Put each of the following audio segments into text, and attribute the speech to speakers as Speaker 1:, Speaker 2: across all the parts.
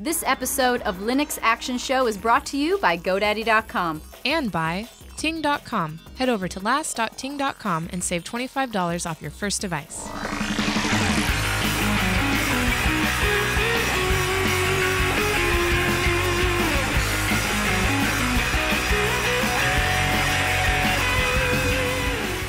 Speaker 1: This episode of Linux Action Show is brought to you by GoDaddy.com.
Speaker 2: And by Ting.com. Head over to last.ting.com and save $25 off your first device.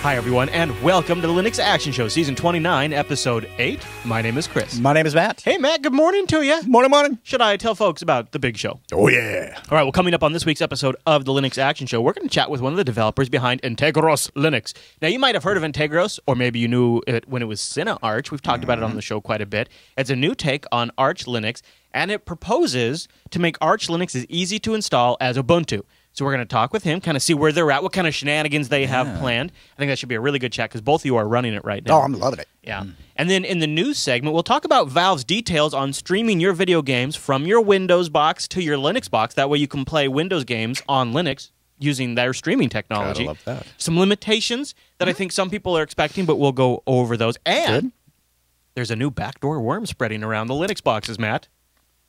Speaker 3: Hi, everyone, and welcome to the Linux Action Show, Season 29, Episode 8. My name is Chris.
Speaker 4: My name is Matt.
Speaker 3: Hey, Matt, good morning to you.
Speaker 4: Morning.
Speaker 3: Should I tell folks about the big show?
Speaker 4: Oh, yeah.
Speaker 3: All right, well, coming up on this week's episode of the Linux Action Show, we're going to chat with one of the developers behind Antergos Linux. Now, you might have heard of Antergos, or maybe you knew it when it was Cinnarch. We've talked about it on the show quite a bit. It's a new take on Arch Linux, and it proposes to make Arch Linux as easy to install as Ubuntu. So we're going to talk with him, kind of see where they're at, what kind of shenanigans they have planned. I think that should be a really good chat because both of you are running it right now.
Speaker 4: Oh, I'm loving it.
Speaker 3: Yeah. And then in the news segment, we'll talk about Valve's details on streaming your video games from your Windows box to your Linux box. That way you can play Windows games on Linux using their streaming technology.
Speaker 4: Gotta love that.
Speaker 3: Some limitations that I think some people are expecting, but we'll go over those. And there's a new backdoor worm spreading around the Linux boxes, Matt.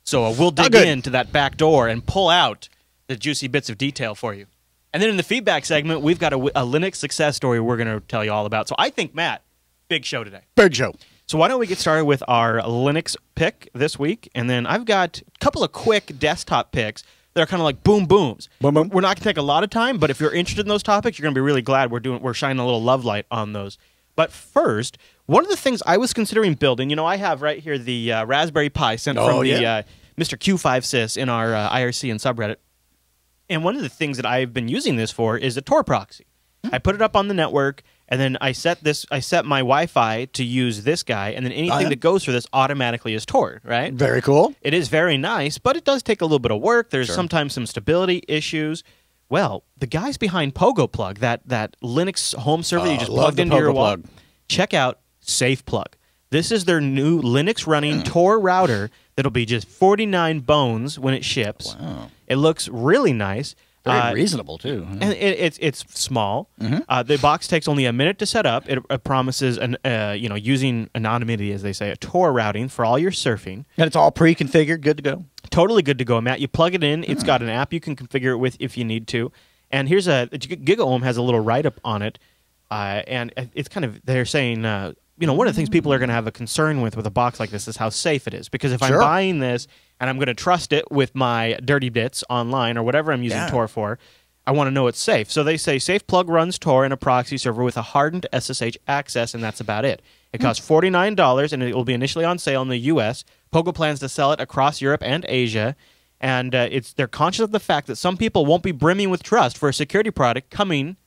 Speaker 3: So we'll dig into that backdoor and pull out the juicy bits of detail for you. And then in the feedback segment, we've got a Linux success story we're going to tell you all about. So I think, Matt, big show today.
Speaker 4: Big show.
Speaker 3: So why don't we get started with our Linux pick this week, and then I've got a couple of quick desktop picks that are kind of like boom booms.
Speaker 4: Boom, boom.
Speaker 3: We're not going to take a lot of time, but if you're interested in those topics, you're going to be really glad we're shining a little love light on those. But first, one of the things I was considering building, I have right here the Raspberry Pi sent from the Mr. Q5sys in our IRC and subreddit. And one of the things that I've been using this for is a Tor proxy. I put it up on the network, and then I set my Wi-Fi to use this guy, and then anything that goes through this automatically is Tor, right?
Speaker 4: Very cool.
Speaker 3: It is very nice, but it does take a little bit of work. There's sometimes some stability issues. Well, the guys behind PogoPlug, that Linux home server you just plugged into your wall, check out SafePlug. This is their new Linux-running Tor router that'll be just 49 bones when it ships.
Speaker 4: Wow.
Speaker 3: It looks really nice.
Speaker 4: Very reasonable, too.
Speaker 3: And it's small. The box takes only a minute to set up. It promises using anonymity, as they say, a Tor routing for all your surfing.
Speaker 4: And it's all pre-configured, good to go.
Speaker 3: Totally good to go, Matt. You plug it in. It's got an app you can configure it with if you need to. And here's GigaOM has a little write-up on it. And it's kind of, they're saying, one of the things people are going to have a concern with a box like this is how safe it is. Because if I'm buying this and I'm going to trust it with my dirty bits online or whatever I'm using Tor for, I want to know it's safe. So they say SafePlug runs Tor in a proxy server with a hardened SSH access, and that's about it. It costs $49, and it will be initially on sale in the U.S. Pogo plans to sell it across Europe and Asia, and they're conscious of the fact that some people won't be brimming with trust for a security product coming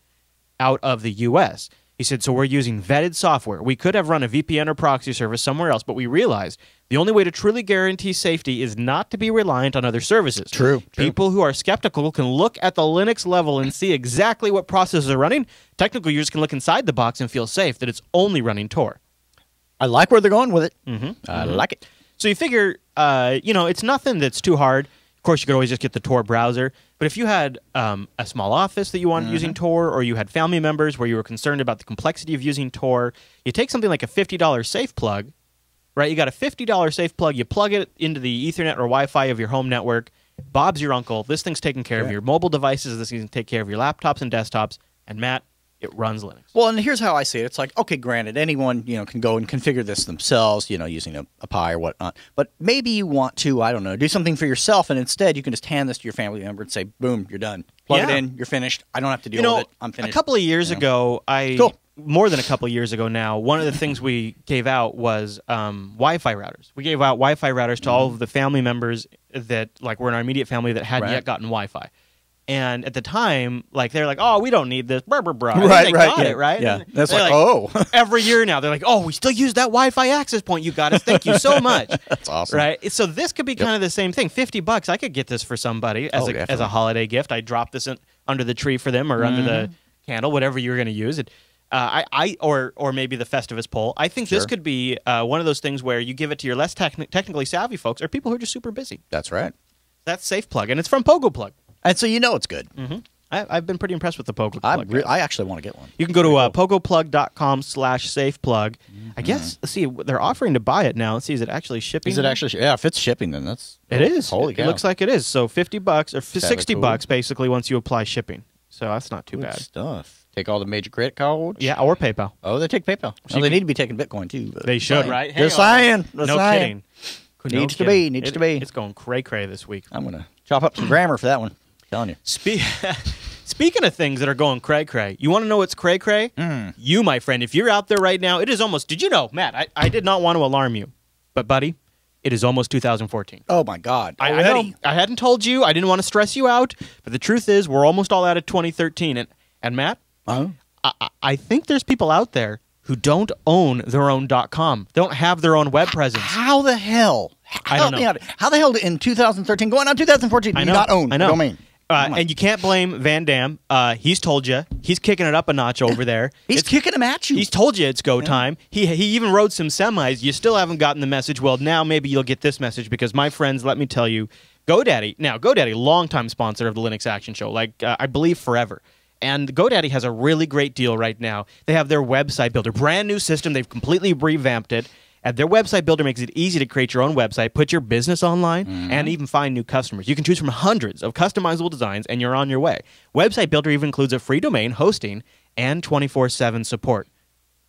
Speaker 3: out of the U.S. He said, so we're using vetted software. We could have run a VPN or proxy service somewhere else, but we realized the only way to truly guarantee safety is not to be reliant on other services.
Speaker 4: True.
Speaker 3: People who are skeptical can look at the Linux level and see exactly what processes are running. Technical users can look inside the box and feel safe that it's only running Tor.
Speaker 4: I like where they're going with it. I like it.
Speaker 3: So you figure, it's nothing that's too hard. Of course, you could always just get the Tor browser. But if you had a small office that you wanted using Tor, or you had family members where you were concerned about the complexity of using Tor, you take something like a $50 SafePlug, right? You got a $50 SafePlug, you plug it into the Ethernet or Wi-Fi of your home network. Bob's your uncle. This thing's taking care of your mobile devices. This thing's take care of your laptops and desktops. And Matt, it runs Linux.
Speaker 4: Well, and here's how I see it. It's like, okay, granted, anyone can go and configure this themselves, using a Pi or whatnot. But maybe you want to, I don't know, do something for yourself, and instead you can just hand this to your family member and say, boom, you're done. Plug it in, you're finished. I don't have to deal with it. I'm finished.
Speaker 3: A couple of years ago, more than a couple of years ago now, one of the things we gave out was Wi-Fi routers. We gave out Wi-Fi routers to all of the family members that were in our immediate family that hadn't yet gotten Wi-Fi. And at the time, they're like, oh, we don't need this, blah, blah, blah. They got it, right?
Speaker 4: Yeah.
Speaker 3: And
Speaker 4: that's like
Speaker 3: every year now, they're like, oh, we still use that Wi-Fi access point you got us. Thank you so much.
Speaker 4: That's awesome.
Speaker 3: Right? So this could be kind of the same thing. $50, I could get this for somebody as a holiday gift. I drop this under the tree for them or under the candle, whatever you're going to use it. Or maybe the Festivus poll. I think this could be one of those things where you give it to your less technically savvy folks or people who are just super busy.
Speaker 4: That's right.
Speaker 3: That's SafePlug, and it's from PogoPlug.
Speaker 4: And so it's good.
Speaker 3: I've been pretty impressed with the Pogo Plug.
Speaker 4: I actually want to get one.
Speaker 3: You can go to pogoplug.com/safeplug. I guess, let's see, they're offering to buy it now. Let's see, is it actually shipping?
Speaker 4: Is it actually? Yeah, if it's shipping, then that's...
Speaker 3: It is.
Speaker 4: Holy cow.
Speaker 3: It looks like it is. So $50 or $60 basically once you apply shipping. So that's not too
Speaker 4: Good
Speaker 3: bad.
Speaker 4: stuff. Take all the major credit cards?
Speaker 3: Yeah, or PayPal.
Speaker 4: Oh, they take PayPal. Well, they need to be taking Bitcoin, too.
Speaker 3: They should, right?
Speaker 4: Just saying.
Speaker 3: No kidding.
Speaker 4: Needs to be. Needs to be.
Speaker 3: It's going cray-cray this week.
Speaker 4: I'm going to chop up some grammar for that one. I'm telling you.
Speaker 3: Speaking of things that are going cray-cray, you want to know what's cray-cray? You, my friend, if you're out there right now, it is almost... Did you know, Matt, I did not want to alarm you, but, buddy, it is almost 2014.
Speaker 4: Oh, my God.
Speaker 3: I hadn't told you. I didn't want to stress you out, but the truth is we're almost all out of 2013. And Matt, I think there's people out there who don't own their own .com. They don't have their own web presence.
Speaker 4: How the hell?
Speaker 3: I don't know.
Speaker 4: How the hell in 2013, going on 2014, do you not own a domain?
Speaker 3: And you can't blame Van Dam. He's told you. He's kicking it up a notch over there.
Speaker 4: He's kicking him at you.
Speaker 3: He's told you it's go time. He even wrote some semis. You still haven't gotten the message. Well, now maybe you'll get this message because, my friends, let me tell you, GoDaddy, longtime sponsor of the Linux Action Show, I believe forever. And GoDaddy has a really great deal right now. They have their website builder, brand new system. They've completely revamped it. And their website builder makes it easy to create your own website, put your business online, and even find new customers. You can choose from hundreds of customizable designs, and you're on your way. Website builder even includes a free domain, hosting, and 24/7 support.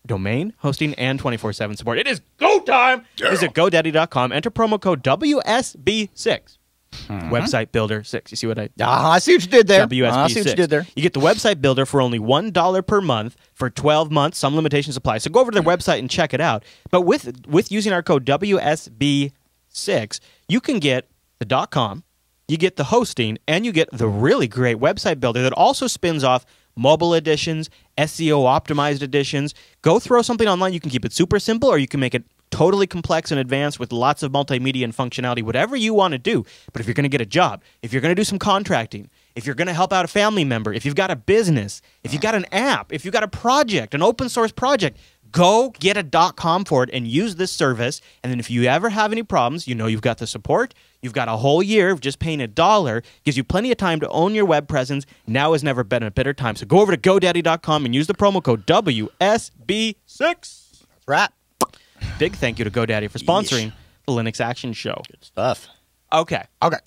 Speaker 3: Domain, hosting, and 24/7 support. It is go time! Yeah. Visit GoDaddy.com. Enter promo code WSB6. Website Builder 6. You see what I did?
Speaker 4: I see what you did there.
Speaker 3: WSB6.
Speaker 4: I see what you did there.
Speaker 3: You get the Website Builder for only $1 per month for 12 months. Some limitations apply. So go over to their website and check it out. But with using our code WSB6, you can get the .com, you get the hosting, and you get the really great Website Builder that also spins off mobile editions, SEO optimized editions. Go throw something online. You can keep it super simple, or you can make it totally complex and advanced with lots of multimedia and functionality, whatever you want to do. But if you're going to get a job, if you're going to do some contracting, if you're going to help out a family member, if you've got a business, if you've got an app, if you've got a project, an open source project, go get a .com for it and use this service. And then if you ever have any problems, you know you've got the support. You've got a whole year of just paying $1. Gives you plenty of time to own your web presence. Now has never been a better time. So go over to GoDaddy.com and use the promo code WSB6.
Speaker 4: That's right.
Speaker 3: Big thank you to GoDaddy for sponsoring the Linux Action Show.
Speaker 4: Good stuff.
Speaker 3: Okay.
Speaker 4: Okay.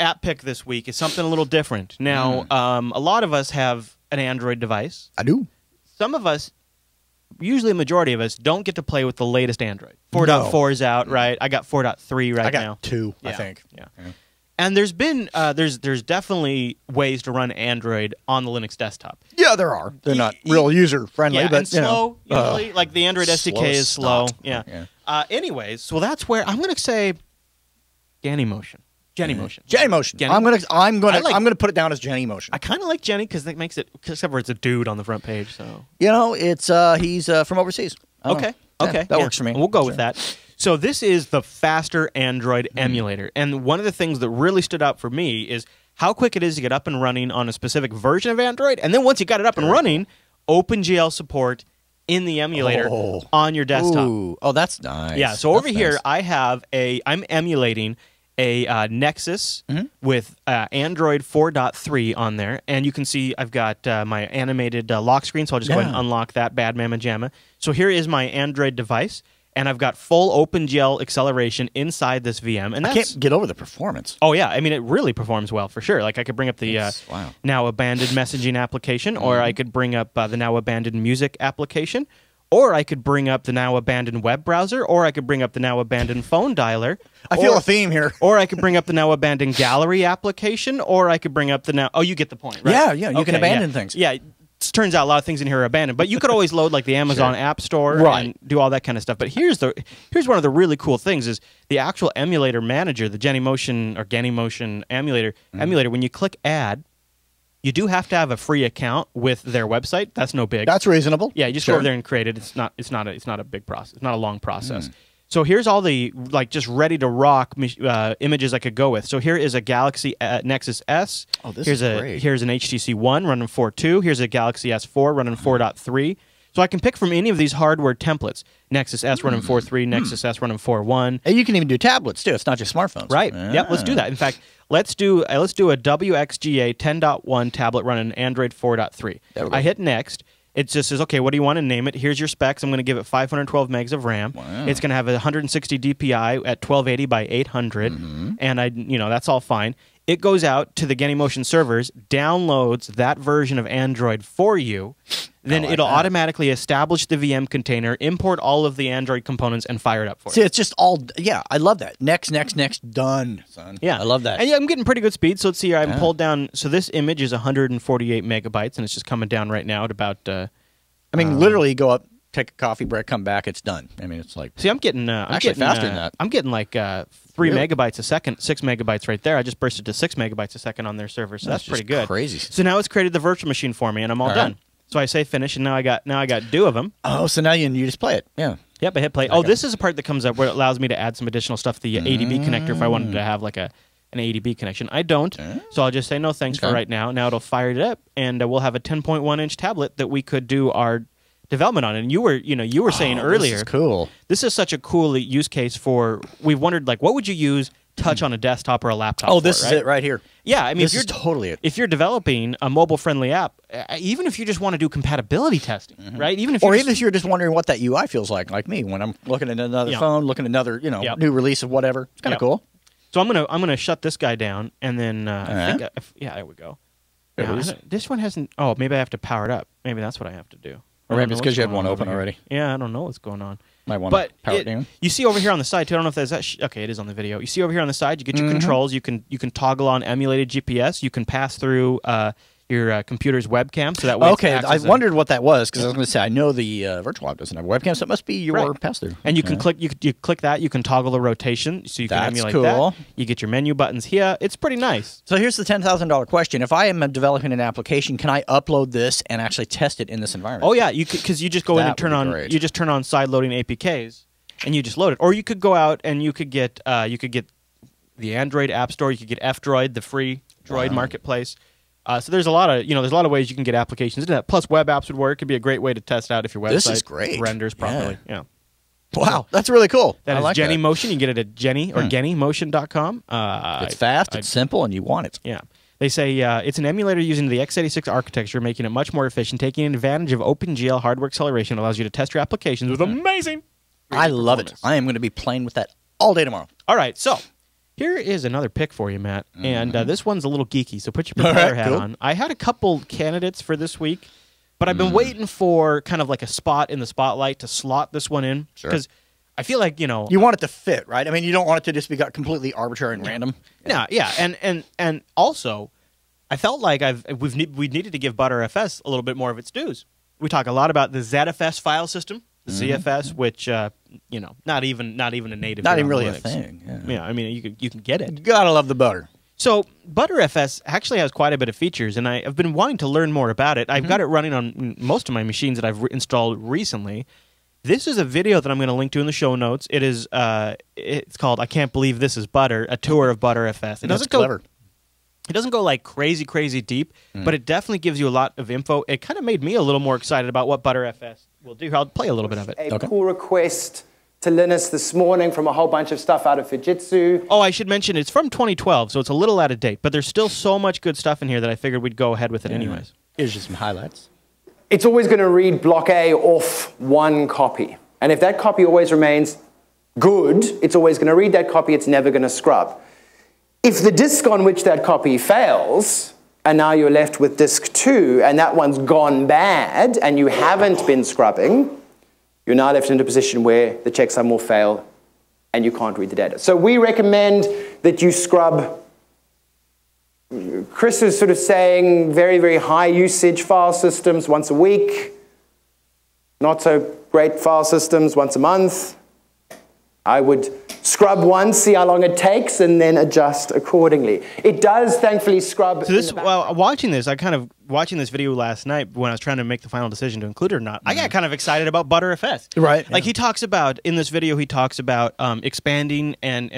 Speaker 3: App pick this week is something a little different. Now, a lot of us have an Android device.
Speaker 4: I do.
Speaker 3: Some of us, usually a majority of us, don't get to play with the latest Android. 4.4 is out, right? I got 4.3 right now.
Speaker 4: I got 2, I think.
Speaker 3: Yeah. And there's been there's definitely ways to run Android on the Linux desktop.
Speaker 4: Yeah, there are. They're not real user friendly, but
Speaker 3: and slow. Usually, like the Android SDK is slow. Yeah. Anyways, so that's where I'm going to say Genymotion. Genymotion.
Speaker 4: I'm gonna put it down as Genymotion.
Speaker 3: I kind of like Jenny because that makes it, except for it's a dude on the front page. So
Speaker 4: it's he's from overseas.
Speaker 3: Okay.
Speaker 4: That works for me.
Speaker 3: We'll go with that. So this is the faster Android emulator. And one of the things that really stood out for me is how quick it is to get up and running on a specific version of Android. And then once you got it up and running, OpenGL support in the emulator on your desktop.
Speaker 4: Ooh. Oh, that's nice.
Speaker 3: Yeah, so over here I'm emulating a Nexus with Android 4.3 on there. And you can see I've got my animated lock screen, so I'll just go ahead and unlock that bad mamma jamma. So here is my Android device. And I've got full OpenGL acceleration inside this VM. And
Speaker 4: I can't get over the performance.
Speaker 3: Oh, yeah. I mean, it really performs well, for sure. Like, I could bring up the now abandoned messaging application, or I could bring up the now abandoned music application, or I could bring up the now abandoned web browser, or I could bring up the now abandoned phone dialer.
Speaker 4: I feel a theme here.
Speaker 3: Or I could bring up the now abandoned gallery application, or I could bring up the now... Oh, you get the point, right?
Speaker 4: Yeah, you can abandon things.
Speaker 3: Yeah. Turns out a lot of things in here are abandoned, but you could always load like the Amazon App Store and do all that kind of stuff. But here's one of the really cool things is the actual emulator manager, the Genymotion emulator. When you click Add, you do have to have a free account with their website. That's no big.
Speaker 4: That's reasonable.
Speaker 3: Yeah, you just go over there and create it. It's not a big process. It's not a long process. So here's all the just ready to rock images I could go with. So here is a Galaxy Nexus S.
Speaker 4: Oh, this is great.
Speaker 3: Here's an HTC One running 4.2. Here's a Galaxy S4 running 4.3. So I can pick from any of these hardware templates. Nexus S running 4.3, Nexus S running 4.1.
Speaker 4: And you can even do tablets, too. It's not just smartphones.
Speaker 3: Right. Yep, let's do that. In fact, let's do a WXGA 10.1 tablet running Android 4.3. I hit next. It just says, okay, what do you want to name it? Here's your specs. I'm going to give it 512 megs of RAM.
Speaker 4: Wow.
Speaker 3: It's going to have 160 DPI at 1280 by 800, and that's all fine. It goes out to the Genymotion servers, downloads that version of Android for you. Then it'll automatically establish the VM container, import all of the Android components, and fire it up for you.
Speaker 4: See, it's just all, I love that. Next, done, son.
Speaker 3: Yeah.
Speaker 4: I love that.
Speaker 3: And I'm getting pretty good speed. So let's see here. I'm pulled down. So this image is 148 megabytes, and it's just coming down right now at about...
Speaker 4: literally go up, take a coffee break, come back, it's done. I mean, it's like...
Speaker 3: See, I'm getting...
Speaker 4: faster than that.
Speaker 3: I'm getting like 3 megabytes a second, 6 megabytes right there. I just bursted to 6 megabytes a second on their server, so that's pretty good.
Speaker 4: Crazy.
Speaker 3: So now it's created the virtual machine for me, and I'm all done. So I say finish, and now I got 2 of them.
Speaker 4: Oh, so now you just play it. Yeah.
Speaker 3: Yep, I hit play. Oh, this is a part that comes up where it allows me to add some additional stuff, the ADB connector, if I wanted to have like an ADB connection. I don't, so I'll just say no thanks for right now. Now it'll fire it up, and we'll have a 10.1-inch tablet that we could do our development on. And you were saying earlier,
Speaker 4: this is cool.
Speaker 3: This is such a cool use case for. We've wondered like, what would you use touch on a desktop or a laptop?
Speaker 4: Oh, this is it right here.
Speaker 3: Yeah, I mean,
Speaker 4: this is totally it.
Speaker 3: If you're developing a mobile-friendly app, even if you just want to do compatibility testing, right? Even if
Speaker 4: you're just wondering what that UI feels like me when I'm looking at another phone, looking at another new release of whatever. It's kind of cool.
Speaker 3: So I'm gonna shut this guy down, and then there we go. This one hasn't. Oh, maybe I have to power it up. Maybe that's what I have to do.
Speaker 4: Or maybe it's because you had one open already.
Speaker 3: Yeah, I don't know what's going on.
Speaker 4: Might want to power it down.
Speaker 3: You see over here on the side too. I don't know if there's that. Okay, it is on the video. You see over here on the side. You get your controls. You can toggle on emulated GPS. You can pass through your computer's webcam. So that way.
Speaker 4: Okay, I wondered what that was because I was going to say I know the virtual app doesn't have a webcam, so it must be your pass through.
Speaker 3: And you can click. You click that. You can toggle the rotation, so you can emulate that. You get your menu buttons here. It's pretty nice.
Speaker 4: So here's the $10,000 question: if I am developing an application, can I upload this and actually test it in this environment?
Speaker 3: Oh yeah, you because you just go in and turn on. You just turn on side loading APKs, and you just load it. Or you could go out and you could get the Android App Store. You could get F-Droid, the free Droid marketplace. So there's a lot of ways you can get applications into that. Plus, web apps would work. It'd be a great way to test out if your website renders properly. Yeah.
Speaker 4: Wow, that's really cool.
Speaker 3: That is Genymotion. You can get it at Jenny or Genymotion.com.
Speaker 4: It's fast, it's simple, and you want it.
Speaker 3: Yeah. They say it's an emulator using the x86 architecture, making it much more efficient, taking advantage of OpenGL hardware acceleration. Allows you to test your applications with amazing.
Speaker 4: I love it. I am going to be playing with that all day tomorrow.
Speaker 3: All right, so here is another pick for you, Matt, and this one's a little geeky, so put your propeller hat on. I had a couple candidates for this week, but I've been waiting for kind of like a spot in the spotlight to slot this one in, because I feel like, you
Speaker 4: want it to fit, right? I mean, you don't want it to just be completely arbitrary and random.
Speaker 3: And also, I felt like we needed to give ButterFS a little bit more of its dues. We talk a lot about the ZFS file system, the ZFS, which not even a native,
Speaker 4: not even really a thing.
Speaker 3: Yeah, I mean you can get it.
Speaker 4: You gotta love the butter.
Speaker 3: So ButterFS actually has quite a bit of features, and I've been wanting to learn more about it. I've got it running on most of my machines that I've installed recently. This is a video that I'm going to link to in the show notes. It is it's called "I Can't Believe This Is Butter," a tour of ButterFS.
Speaker 4: That's clever.
Speaker 3: It doesn't go like crazy deep, but it definitely gives you a lot of info. It kind of made me a little more excited about what ButterFS will do. I'll play a little bit of it.
Speaker 5: A pull request to Linus this morning from a whole bunch of stuff out of Fujitsu.
Speaker 3: Oh, I should mention it's from 2012, so it's a little out of date, but there's still so much good stuff in here that I figured we'd go ahead with it anyways.
Speaker 4: Here's just some highlights.
Speaker 5: It's always going to read block A off one copy. And if that copy always remains good, it's always going to read that copy, it's never going to scrub. If the disk on which that copy fails, and now you're left with disk 2, and that one's gone bad, and you haven't been scrubbing, you're now left in a position where the checksum will fail, and you can't read the data. So we recommend that you scrub. Chris is sort of saying very high usage file systems once a week, not so great file systems once a month. I would scrub once, see how long it takes, and then adjust accordingly. It does, thankfully, scrub.
Speaker 3: So this, watching this video last night when I was trying to make the final decision to include it or not, I got kind of excited about ButterFS.
Speaker 4: Right.
Speaker 3: Like he talks about in this video, he talks about expanding and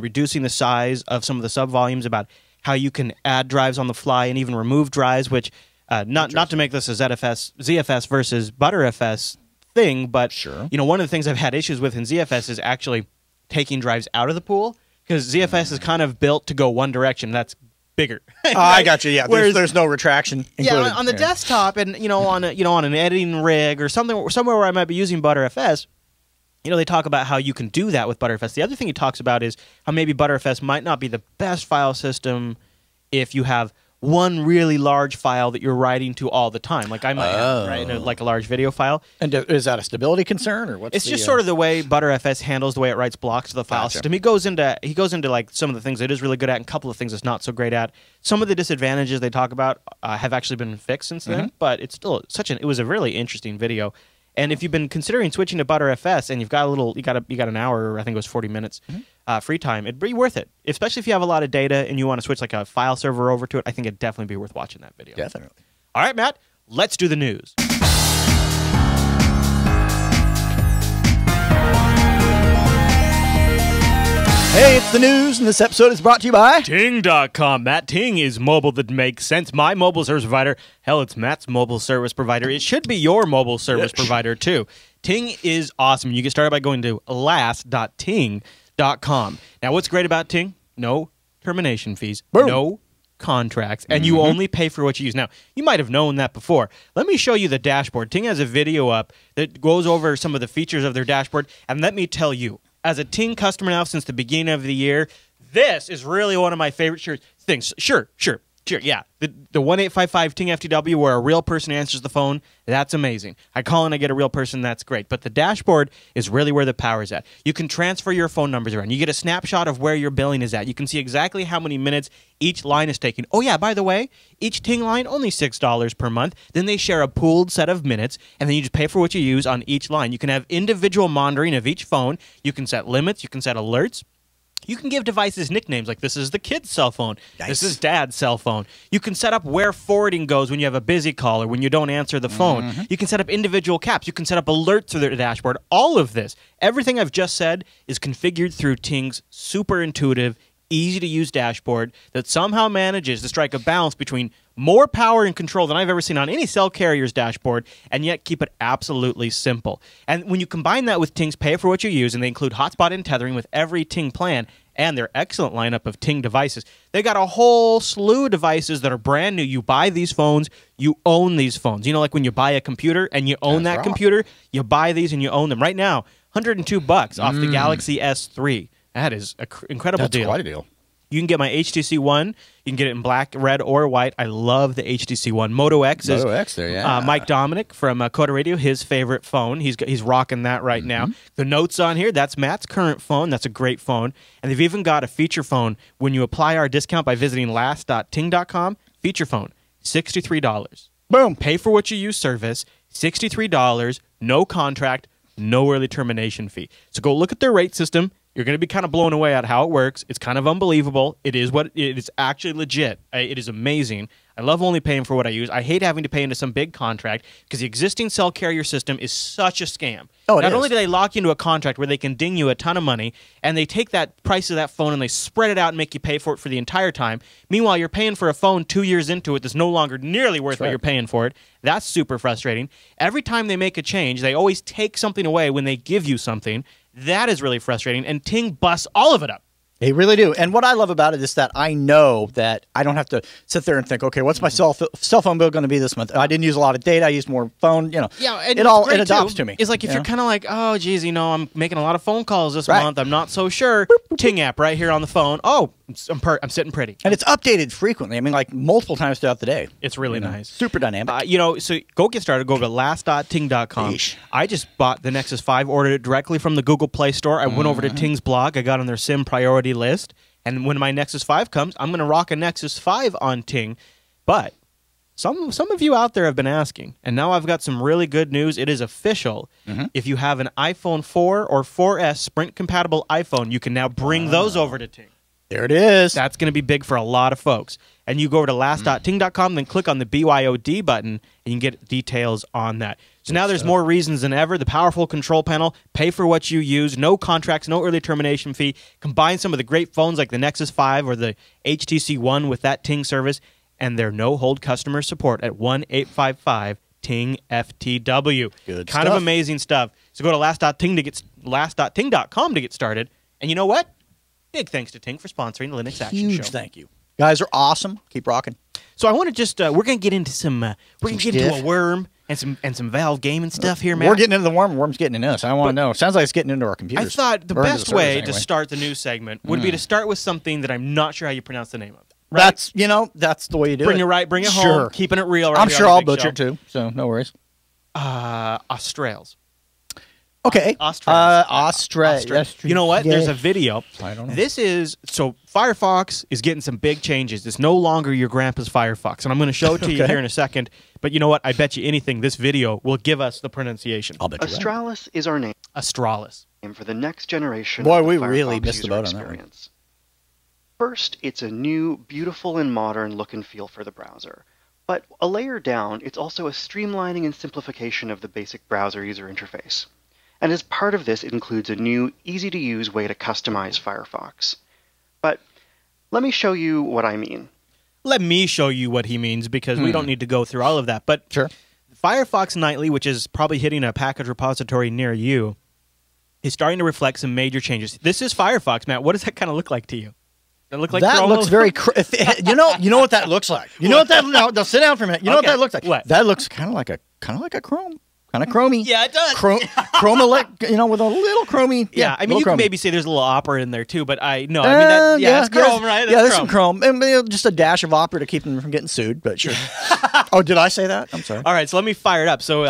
Speaker 3: reducing the size of some of the subvolumes, about how you can add drives on the fly and even remove drives, which not to make this a ZFS versus ButterFS thing, but one of the things I've had issues with in ZFS is actually taking drives out of the pool, because ZFS is kind of built to go one direction. That's bigger.
Speaker 4: I got you. Yeah,
Speaker 3: Whereas,
Speaker 4: there's no retraction.
Speaker 3: Yeah, on the desktop, and on an editing rig or somewhere where I might be using ButterFS, they talk about how you can do that with ButterFS. The other thing he talks about is how maybe ButterFS might not be the best file system if you have one really large file that you're writing to all the time, like I might have, right? Like a large video file.
Speaker 4: And is that a stability concern, or what's?
Speaker 3: It's just sort of the way ButterFS handles the way it writes blocks to the file system. He goes into like some of the things it is really good at, and a couple of things it's not so great at. Some of the disadvantages they talk about have actually been fixed since then, but it's still it was a really interesting video. And if you've been considering switching to ButterFS and you got an hour, I think it was 40 minutes free time, it'd be worth it. Especially if you have a lot of data and you want to switch like a file server over to it, I think it'd definitely be worth watching that video.
Speaker 4: Definitely.
Speaker 3: All right, Matt, let's do the news.
Speaker 4: Hey, it's the news, and this episode is brought to you by
Speaker 3: Ting.com. Matt, Ting is mobile that makes sense. My mobile service provider. Hell, it's Matt's mobile service provider. It should be your mobile service provider, too. Ting is awesome. You get started by going to last.ting.com. Now, what's great about Ting? No termination fees.
Speaker 4: Boom.
Speaker 3: No contracts, and you only pay for what you use. Now, you might have known that before. Let me show you the dashboard. Ting has a video up that goes over some of the features of their dashboard, and let me tell you, as a Ting customer now since the beginning of the year, this is really one of my favorite things. Sure, yeah. The 1855 Ting FTW where a real person answers the phone, that's amazing. I call and I get a real person, that's great. But the dashboard is really where the power's at. You can transfer your phone numbers around. You get a snapshot of where your billing is at. You can see exactly how many minutes each line is taking. Oh yeah, by the way, each Ting line, only $6 per month. Then they share a pooled set of minutes, and then you just pay for what you use on each line. You can have individual monitoring of each phone. You can set limits. You can set alerts. You can give devices nicknames like this is the kid's cell phone. Nice. This is dad's cell phone. You can set up where forwarding goes when you have a busy call or when you don't answer the phone. You can set up individual caps. You can set up alerts through the dashboard. All of this, everything I've just said is configured through Ting's super intuitive, easy-to-use dashboard that somehow manages to strike a balance between more power and control than I've ever seen on any cell carrier's dashboard, and yet keep it absolutely simple. And when you combine that with Ting's pay for what you use, and they include hotspot and tethering with every Ting plan, and their excellent lineup of Ting devices, they got a whole slew of devices that are brand new. You buy these phones, you own these phones. You know, like when you buy a computer and you own that computer, you buy these and you own them. Right now, $102 off the Galaxy S3. That is an incredible deal.
Speaker 4: That's quite a deal.
Speaker 3: You can get my HTC One. You can get it in black, red, or white. I love the HTC One. Moto X is Mike Dominic from Coda Radio, his favorite phone. He's rocking that right now. The notes on here, that's Matt's current phone. That's a great phone. And they've even got a feature phone. When you apply our discount by visiting last.ting.com, feature phone, $63.
Speaker 4: Boom.
Speaker 3: Pay for what you use service, $63, no contract, no early termination fee. So go look at their rate system. You're going to be kind of blown away at how it works. It's kind of unbelievable. It is actually legit. It is amazing. I love only paying for what I use. I hate having to pay into some big contract because the existing cell carrier system is such a scam. Not only do they lock you into a contract where they can ding you a ton of money, and they take that price of that phone and they spread it out and make you pay for it for the entire time. Meanwhile, you're paying for a phone 2 years into it that's no longer nearly worth what you're paying for it. That's super frustrating. Every time they make a change, they always take something away when they give you something. That is really frustrating, and Ting busts all of it up.
Speaker 4: They really do. And what I love about it is that I know that I don't have to sit there and think, okay, what's my cell phone bill going to be this month? I didn't use a lot of data. I used more phone,
Speaker 3: Yeah, and
Speaker 4: it adopts to me.
Speaker 3: It's like if you're kind of like, oh, geez, I'm making a lot of phone calls this month. I'm not so sure. Ting app right here on the phone. Oh, I'm sitting pretty.
Speaker 4: And it's updated frequently. I mean, like multiple times throughout the day.
Speaker 3: It's really nice.
Speaker 4: Super dynamic.
Speaker 3: So go get started. Go to last.ting.com. I just bought the Nexus 5, ordered it directly from the Google Play Store. I went over to Ting's blog. I got on their SIM priority list. And when my Nexus 5 comes, I'm going to rock a Nexus 5 on Ting. But some of you out there have been asking, and now I've got some really good news. It is official. If you have an iPhone 4 or 4S Sprint-compatible iPhone, you can now bring those over to Ting.
Speaker 4: There it is.
Speaker 3: That's going to be big for a lot of folks. And you go over to last.ting.com, then click on the BYOD button, and you can get details on that. So now there's more reasons than ever. The powerful control panel, pay for what you use, no contracts, no early termination fee. Combine some of the great phones like the Nexus 5 or the HTC One with that Ting service, and their no-hold customer support at 1-855-TING-FTW.
Speaker 4: Good
Speaker 3: kind
Speaker 4: stuff.
Speaker 3: of amazing stuff. So go to last.ting.com to get started. And you know what? big thanks to Tink for sponsoring the Linux Action
Speaker 4: Huge
Speaker 3: Show.
Speaker 4: thank you. Guys are awesome. Keep rocking.
Speaker 3: So I want to just we're going to get into some we're going to get into
Speaker 4: stuff.
Speaker 3: a worm and some Valve gaming stuff here, Matt.
Speaker 4: We're getting into the worm. Worm's getting into us. I want to know. Sounds like it's getting into our
Speaker 3: I
Speaker 4: computers.
Speaker 3: thought the
Speaker 4: Or into
Speaker 3: best
Speaker 4: servers,
Speaker 3: way to
Speaker 4: anyway.
Speaker 3: start the news segment would be to start with something that I'm not sure how you pronounce the name of. Right?
Speaker 4: That's the way you do
Speaker 3: Bring
Speaker 4: it.
Speaker 3: Bring it
Speaker 4: Sure.
Speaker 3: home, keeping it real. Right
Speaker 4: I'm
Speaker 3: here
Speaker 4: sure
Speaker 3: on the
Speaker 4: I'll
Speaker 3: big
Speaker 4: butcher
Speaker 3: show.
Speaker 4: it too, so no worries.
Speaker 3: Australs.
Speaker 4: Okay.
Speaker 3: Australs.
Speaker 4: Australia.
Speaker 3: You know what? There's a video.
Speaker 4: I don't know.
Speaker 3: This is so Firefox is getting some big changes. It's no longer your grandpa's Firefox, and I'm going to show it to you
Speaker 4: Okay.
Speaker 3: here in a second. But you know what? I bet you anything this video will give us the pronunciation.
Speaker 4: I'll bet you that.
Speaker 6: Australis is our name
Speaker 3: Australis.
Speaker 6: for the next generation
Speaker 4: Boy,
Speaker 6: of the
Speaker 4: we
Speaker 6: Firefox
Speaker 4: really missed the
Speaker 6: user
Speaker 4: boat on that one.
Speaker 6: experience. First, it's a new, beautiful, and modern look and feel for the browser. But a layer down, it's also a streamlining and simplification of the basic browser user interface. And as part of this, it includes a new, easy-to-use way to customize Firefox. But let me show you what I mean.
Speaker 3: Let me show you what he means because we don't need to go through all of that. But
Speaker 4: Sure.
Speaker 3: Firefox Nightly, which is probably hitting a package repository near you, is starting to reflect some major changes. This is Firefox, Matt. What does that kind of look like to you? Does it look like
Speaker 4: That
Speaker 3: Chrome?
Speaker 4: looks very. You know what that looks like. You know what that. No, sit down for a minute. You know
Speaker 3: Okay.
Speaker 4: what that looks like.
Speaker 3: What?
Speaker 4: That looks kind of like a Chrome. Kind of chromy.
Speaker 3: Yeah, it does.
Speaker 4: Chrome, with a little chromy.
Speaker 3: Yeah, I mean, you
Speaker 4: can
Speaker 3: can maybe say there's a little opera in there too, but I mean, that's Chrome, right? That's
Speaker 4: There's some Chrome, and just a dash of opera to keep them from getting sued. But sure. Oh, did I say that? I'm sorry.
Speaker 3: All right, so let me fire it up. So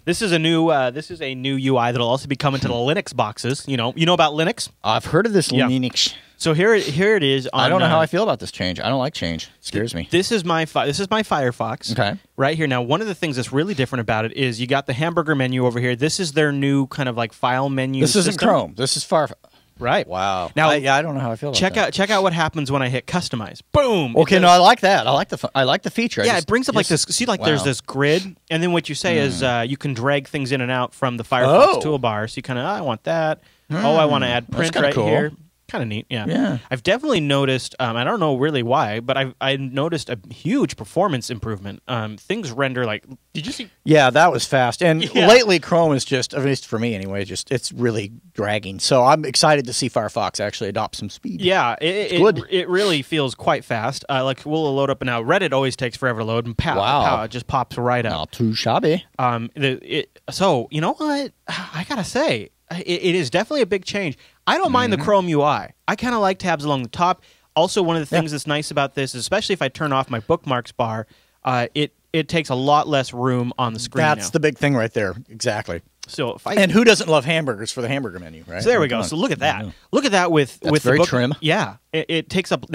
Speaker 3: this is a new UI that'll also be coming to the Linux boxes. You know about Linux.
Speaker 4: I've heard of this
Speaker 3: Yeah.
Speaker 4: Linux.
Speaker 3: So here it is. On,
Speaker 4: I don't know how I feel about this change. I don't like change. It scares me.
Speaker 3: This is my Firefox.
Speaker 4: Okay.
Speaker 3: Right here. Now, one of the things that's really different about it is you got the hamburger menu over here. This is their new kind of like file menu.
Speaker 4: This isn't
Speaker 3: system.
Speaker 4: Chrome. This is Firefox.
Speaker 3: Right.
Speaker 4: Wow.
Speaker 3: Now,
Speaker 4: I don't know how I feel about that.
Speaker 3: check out what happens when I hit customize. Boom.
Speaker 4: Okay,
Speaker 3: It
Speaker 4: no,
Speaker 3: does-
Speaker 4: I like that. I like the feature.
Speaker 3: Yeah, it brings up like this. See, like there's
Speaker 4: wow.
Speaker 3: this grid, and then what you say is you can drag things in and out from the Firefox
Speaker 4: Oh.
Speaker 3: toolbar. So you kind of, I want that. Oh, I want to add
Speaker 4: That's
Speaker 3: print
Speaker 4: kinda
Speaker 3: right
Speaker 4: cool.
Speaker 3: here. Kind of neat, yeah.
Speaker 4: Yeah.
Speaker 3: I've definitely noticed. I don't know really why, but I noticed a huge performance improvement. Things render like. Did you see?
Speaker 4: Yeah, that was fast. And
Speaker 3: Yeah.
Speaker 4: lately, Chrome is just, at least for me anyway, it's really dragging. So I'm excited to see Firefox actually adopt some speed.
Speaker 3: Yeah,
Speaker 4: good.
Speaker 3: it really feels quite fast. Like we'll load up now. Reddit always takes forever to load, and pow,
Speaker 4: Wow.
Speaker 3: pow, it just pops right up.
Speaker 4: Not too shabby.
Speaker 3: So you know what? I gotta say, it is definitely a big change. I don't mind the
Speaker 4: Mm-hmm.
Speaker 3: Chrome UI. I kind of like tabs along the top. Also, one of the things that's nice about this, is especially if I turn off my bookmarks bar, it takes a lot less room on the screen.
Speaker 4: That's
Speaker 3: now.
Speaker 4: the big thing right there. Exactly.
Speaker 3: So if I
Speaker 4: And who doesn't love hamburgers for the hamburger menu, right?
Speaker 3: So there we go.
Speaker 4: Come on.
Speaker 3: So look at that. Look at that with
Speaker 4: That's
Speaker 3: with
Speaker 4: very
Speaker 3: the book.
Speaker 4: trim.
Speaker 3: Yeah, it takes up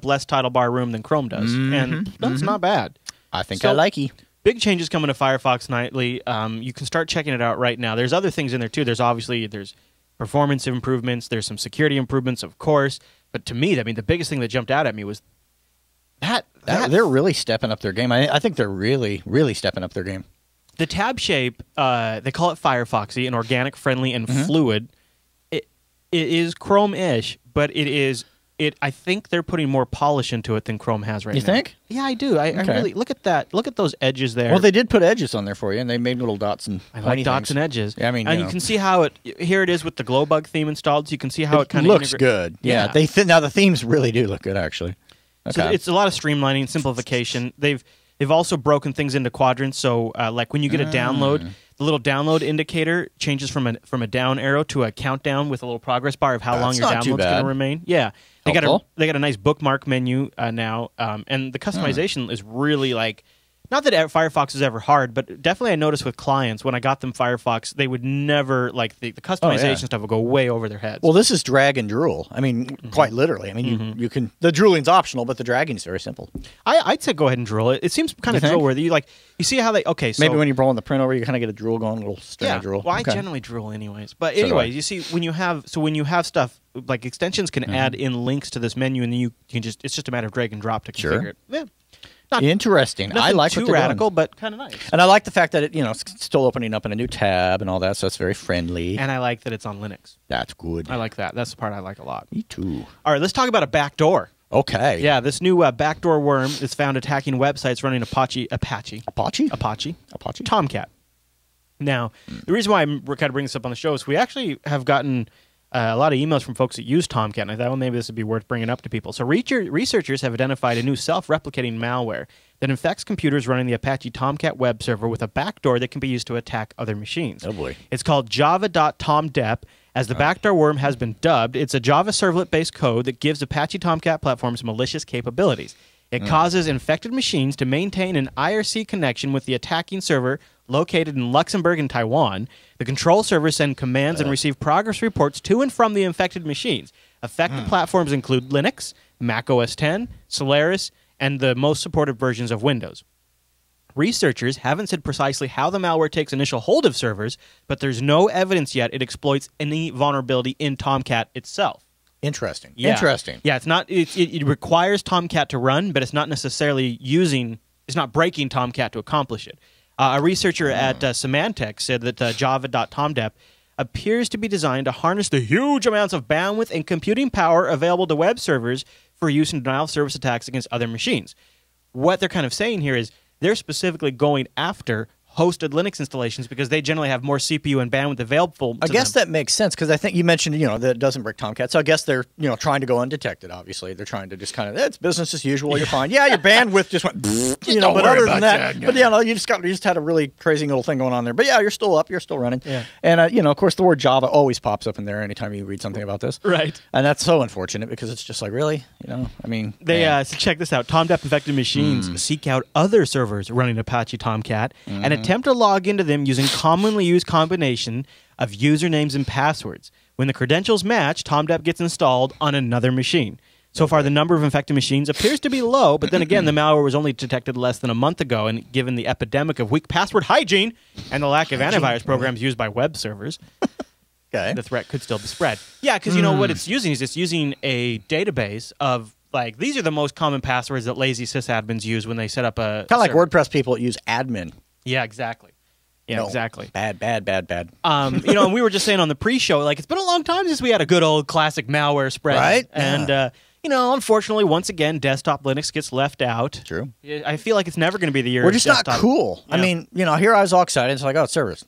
Speaker 3: less title bar room than Chrome does, and that's not bad.
Speaker 4: I think
Speaker 3: So-
Speaker 4: I like you.
Speaker 3: Big changes coming to Firefox Nightly. You can start checking it out right now. There's other things in there too. There's performance improvements. There's some security improvements, of course. But to me, I mean, the biggest thing that jumped out at me was that
Speaker 4: They're really stepping up their game. I think they're really, really stepping up their game.
Speaker 3: the tab shape. They call it Firefoxy and organic, friendly, and fluid. It is Chrome-ish, but it is. I think they're putting more polish into it than Chrome has right now.
Speaker 4: You think?
Speaker 3: Yeah, I do. I really look at that. Look at those edges there.
Speaker 4: Well, they did put edges on there for you, and they made little dots and
Speaker 3: I like
Speaker 4: pointy
Speaker 3: dots
Speaker 4: things.
Speaker 3: and edges.
Speaker 4: Yeah, I mean,
Speaker 3: and
Speaker 4: you
Speaker 3: you
Speaker 4: know.
Speaker 3: can see how it. Here it is with the Glowbug theme installed. So you can see how it kind of
Speaker 4: looks good. Yeah, now the themes really do look good, actually. Okay.
Speaker 3: So it's a lot of streamlining, simplification. They've also broken things into quadrants. So like when you get a download, the little download indicator changes from a down arrow to a countdown with a little progress bar of how long
Speaker 4: That's
Speaker 3: your
Speaker 4: not too
Speaker 3: download's going
Speaker 4: bad.
Speaker 3: to remain. Yeah, they
Speaker 4: Helpful.
Speaker 3: got a nice bookmark menu now, and the customization is really like. Not that Firefox is ever hard, but definitely I noticed with clients when I got them Firefox, they would never like the customization stuff would go way over their heads.
Speaker 4: Well, this is drag and drool. I mean, quite literally. I mean, you can. The drooling's optional, but the dragging is very simple.
Speaker 3: I'd say go ahead and drool it. It seems kind of
Speaker 4: think?
Speaker 3: drool worthy. You see how they so
Speaker 4: Maybe when you're rolling the print over, you kind of get a drool going, a little string
Speaker 3: yeah.
Speaker 4: of drool.
Speaker 3: Well, I
Speaker 4: Okay.
Speaker 3: generally drool anyways. But
Speaker 4: do I.
Speaker 3: anyways, you see when you have stuff like extensions can add in links to this menu, and then you can just it's just a matter of drag and drop to configure
Speaker 4: Sure.
Speaker 3: it. Yeah. Not
Speaker 4: Interesting. I
Speaker 3: nothing
Speaker 4: like
Speaker 3: too
Speaker 4: what they're
Speaker 3: radical,
Speaker 4: doing.
Speaker 3: but kind of nice.
Speaker 4: And I like the fact that it's still opening up in a new tab and all that, so it's very friendly.
Speaker 3: And I like that it's on Linux.
Speaker 4: That's good.
Speaker 3: I like that. That's the part I like a lot.
Speaker 4: Me too.
Speaker 3: All right, let's talk about a backdoor.
Speaker 4: Okay.
Speaker 3: Yeah, this new backdoor worm is found attacking websites running Apache,
Speaker 4: Apache.
Speaker 3: Tomcat. Now, the reason why we're kind of bringing this up on the show is we actually have gotten a lot of emails from folks that use Tomcat, and I thought, well, maybe this would be worth bringing up to people. So researchers have identified a new self-replicating malware that infects computers running the Apache Tomcat web server with a backdoor that can be used to attack other machines.
Speaker 4: Oh, boy.
Speaker 3: It's called java.tomdep, as the backdoor worm has been dubbed. It's a Java servlet-based code that gives Apache Tomcat platforms malicious capabilities. It causes infected machines to maintain an IRC connection with the attacking server located in Luxembourg and Taiwan. The control servers send commands and receive progress reports to and from the infected machines. Affected platforms include Linux, Mac OS X, Solaris, and the most supported versions of Windows. Researchers haven't said precisely how the malware takes initial hold of servers, but there's no evidence yet it exploits any vulnerability in Tomcat itself.
Speaker 4: Interesting.
Speaker 3: Yeah.
Speaker 4: Interesting.
Speaker 3: Yeah, it's not. It requires Tomcat to run, but it's not necessarily it's not breaking Tomcat to accomplish it. A researcher at Symantec said that java.tomdep appears to be designed to harness the huge amounts of bandwidth and computing power available to web servers for use in denial of service attacks against other machines. What they're kind of saying here is they're specifically going after hosted Linux installations because they generally have more CPU and bandwidth available to
Speaker 4: I guess
Speaker 3: them.
Speaker 4: that makes sense because I think you mentioned, that it doesn't break Tomcat. So I guess they're, trying to go undetected, obviously. They're trying to just kind of, it's business as usual, you're fine. Yeah, your bandwidth just went,
Speaker 3: don't
Speaker 4: but
Speaker 3: worry
Speaker 4: other
Speaker 3: about
Speaker 4: than that,
Speaker 3: that.
Speaker 4: but you just had a really crazy little thing going on there. But yeah, you're still up, you're still running.
Speaker 3: Yeah.
Speaker 4: And, of course, the word Java always pops up in there anytime you read something about this.
Speaker 3: Right.
Speaker 4: And that's so unfortunate because it's just like, really? Man.
Speaker 3: So check this out. Tomdep infected machines seek out other servers running Apache Tomcat and attempt to log into them using commonly used combination of usernames and passwords. When the credentials match, Tomdep gets installed on another machine. So far, the number of infected machines appears to be low, but then again, the malware was only detected less than a month ago, and given the epidemic of weak password hygiene and the lack of antivirus programs used by web servers, the threat could still be spread. Yeah, because what it's using is it's using a database of, these are the most common passwords that lazy sysadmins use when they set up a
Speaker 4: Kind of like
Speaker 3: server.
Speaker 4: WordPress people that use admin.
Speaker 3: Yeah, exactly. Yeah,
Speaker 4: No.
Speaker 3: exactly.
Speaker 4: Bad.
Speaker 3: And we were just saying on the pre-show, it's been a long time since we had a good old classic malware spread.
Speaker 4: Right?
Speaker 3: And, unfortunately, once again, desktop Linux gets left out.
Speaker 4: True.
Speaker 3: I feel like it's never going to be the year
Speaker 4: We're
Speaker 3: of
Speaker 4: just not
Speaker 3: desktop.
Speaker 4: cool.
Speaker 3: Yeah.
Speaker 4: I mean, here I was all excited. It's like, oh, it's servers.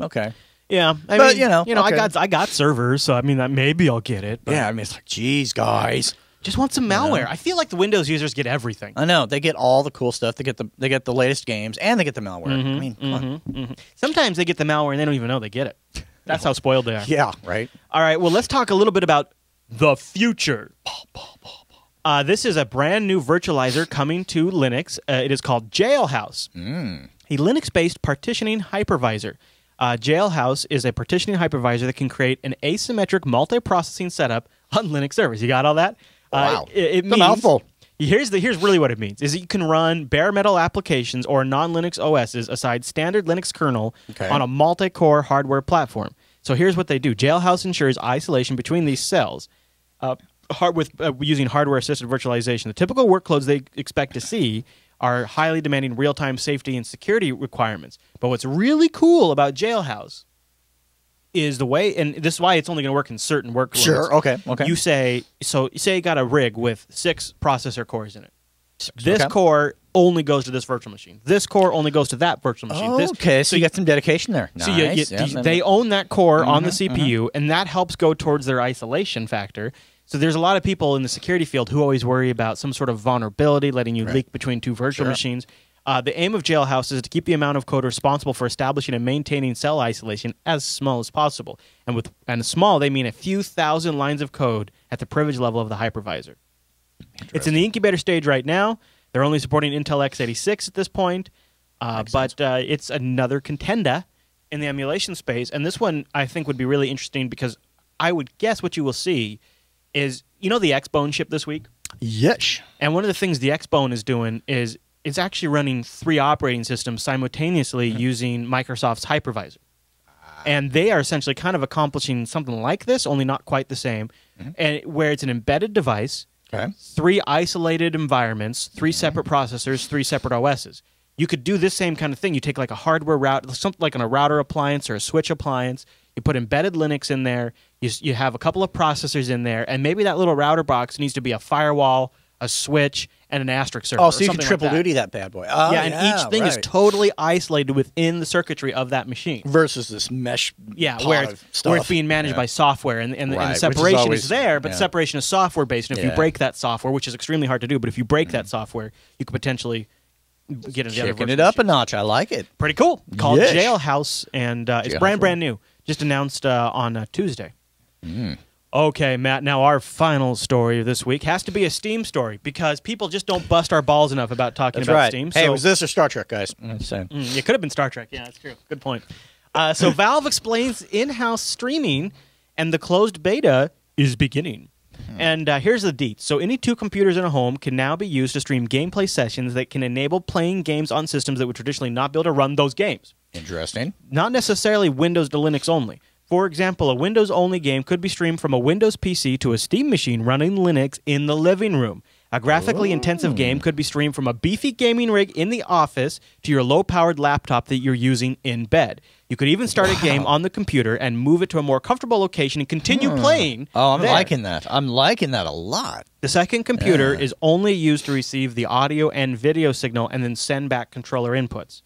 Speaker 4: Okay.
Speaker 3: Yeah. I
Speaker 4: But,
Speaker 3: mean,
Speaker 4: okay.
Speaker 3: I got servers, so I mean, maybe I'll get it. But
Speaker 4: Yeah, I mean, it's like, geez, guys.
Speaker 3: just want some malware. I feel like the Windows users get everything.
Speaker 4: I know. They get all the cool stuff. They get the latest games, and they get the malware. I mean, come on.
Speaker 3: Sometimes they get the malware and they don't even know they get it. That's how spoiled they are.
Speaker 4: Yeah, right.
Speaker 3: All right, well, let's talk a little bit about the future. This is a brand new virtualizer coming to Linux. It is called Jailhouse, a Linux-based partitioning hypervisor. Jailhouse is a partitioning hypervisor that can create an asymmetric multiprocessing setup on Linux servers. You got all that?
Speaker 4: Wow.
Speaker 3: It
Speaker 4: It's a
Speaker 3: means,
Speaker 4: mouthful.
Speaker 3: Here's really what it means: is that you can run bare metal applications or non-Linux OSs aside standard Linux kernel on a multi-core hardware platform. So here's what they do: Jailhouse ensures isolation between these cells, using hardware-assisted virtualization. The typical workloads they expect to see are highly demanding real-time safety and security requirements. But what's really cool about Jailhouse is the way, and this is why it's only going to work in certain workloads.
Speaker 4: Sure. Okay.
Speaker 3: You say you got a rig with 6 processor cores in it. This core only goes to this virtual machine. This core only goes to that virtual machine.
Speaker 4: So you got some dedication there.
Speaker 3: So
Speaker 4: Nice.
Speaker 3: they own that core on the CPU, and that helps go towards their isolation factor. So there's a lot of people in the security field who always worry about some sort of vulnerability letting you leak between 2 virtual machines. The aim of Jailhouse is to keep the amount of code responsible for establishing and maintaining cell isolation as small as possible. And small, they mean a few thousand lines of code at the privilege level of the hypervisor. It's in the incubator stage right now. They're only supporting Intel x86 at this point, but it's another contender in the emulation space. And this one, I think, would be really interesting because I would guess what you will see is, the Xbone shipped this week?
Speaker 4: Yes.
Speaker 3: And one of the things the Xbone is doing is it's actually running 3 operating systems simultaneously using Microsoft's hypervisor. And they are essentially kind of accomplishing something like this, only not quite the same, and where it's an embedded device, 3 isolated environments, 3 separate processors, 3 separate OSs. You could do this same kind of thing. You take like a hardware route, something like on a router appliance or a switch appliance. You put embedded Linux in there. You have a couple of processors in there, and maybe that little router box needs to be a firewall, a switch, and an asterisk server.
Speaker 4: Oh, so
Speaker 3: or
Speaker 4: you can
Speaker 3: something
Speaker 4: triple
Speaker 3: like that.
Speaker 4: duty that bad boy. Oh,
Speaker 3: Yeah, and each thing is totally isolated within the circuitry of that machine.
Speaker 4: versus this mesh.
Speaker 3: Yeah,
Speaker 4: pot
Speaker 3: where
Speaker 4: of
Speaker 3: it's
Speaker 4: stuff.
Speaker 3: being managed by software, and the
Speaker 4: Right, which is
Speaker 3: separation
Speaker 4: always-
Speaker 3: is there, but
Speaker 4: yeah.
Speaker 3: separation is software based. And if you
Speaker 4: Yeah.
Speaker 3: break that software, which is extremely hard to do, but if you break that software, you could potentially get into the other
Speaker 4: Kicking
Speaker 3: virtual
Speaker 4: it up a
Speaker 3: machines.
Speaker 4: notch. I like it.
Speaker 3: Pretty cool. Called
Speaker 4: Yes.
Speaker 3: Jailhouse, and it's
Speaker 4: Jailhouse,
Speaker 3: brand new. Just announced on Tuesday.
Speaker 4: Mm.
Speaker 3: Okay, Matt, now our final story of this week has to be a Steam story because people just don't bust our balls enough about talking
Speaker 4: That's
Speaker 3: about
Speaker 4: right.
Speaker 3: Steam.
Speaker 4: Hey,
Speaker 3: so,
Speaker 4: was this or Star Trek, guys? Same.
Speaker 3: it could have been Star Trek. Yeah, that's true. Good point. So Valve explains in-house streaming, and the closed beta is beginning. And here's the deets. So any two computers in a home can now be used to stream gameplay sessions that can enable playing games on systems that would traditionally not be able to run those games.
Speaker 4: Interesting.
Speaker 3: Not necessarily Windows to Linux only. For example, a Windows-only game could be streamed from a Windows PC to a Steam machine running Linux in the living room. A graphically intensive game could be streamed from a beefy gaming rig in the office to your low-powered laptop that you're using in bed. You could even start a game on the computer and move it to a more comfortable location and continue playing.
Speaker 4: Oh, I'm
Speaker 3: there.
Speaker 4: liking that. I'm liking that a lot.
Speaker 3: The second computer is only used to receive the audio and video signal and then send back controller inputs.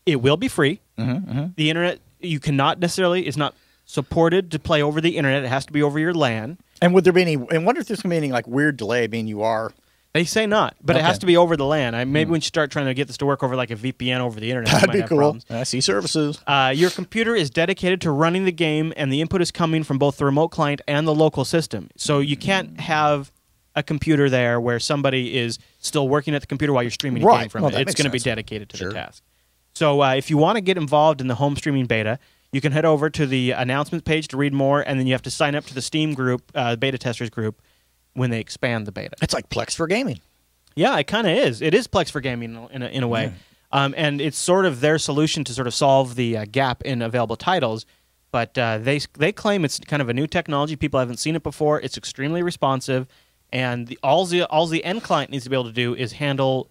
Speaker 3: It will be free. The internet, you cannot necessarily, is not supported to play over the internet. It has to be over your LAN.
Speaker 4: And would there be any? And wonder if there's going to be any like weird delay. I mean, you are.
Speaker 3: They say not, but it has
Speaker 4: Okay.
Speaker 3: to be over the LAN. Maybe when you start trying to get this to work over like a VPN over the internet, you
Speaker 4: That'd
Speaker 3: might
Speaker 4: be
Speaker 3: have
Speaker 4: cool.
Speaker 3: problems.
Speaker 4: I see services.
Speaker 3: Your computer is dedicated to running the game, and the input is coming from both the remote client and the local system. So you can't have a computer there where somebody is still working at the computer while you're streaming a
Speaker 4: Right.
Speaker 3: game from
Speaker 4: Well,
Speaker 3: it.
Speaker 4: that
Speaker 3: It's
Speaker 4: makes
Speaker 3: going to be
Speaker 4: sense.
Speaker 3: dedicated to
Speaker 4: Sure.
Speaker 3: the task. So if you want to get involved in the home streaming beta, you can head over to the announcements page to read more, and then you have to sign up to the Steam group, beta testers group, when they expand the beta.
Speaker 4: It's like Plex for gaming.
Speaker 3: Yeah, it kind of is. It is Plex for gaming in a way. And it's sort of their solution to sort of solve the gap in available titles. But they claim it's kind of a new technology. People haven't seen it before. It's extremely responsive. And all the end client needs to be able to do is handle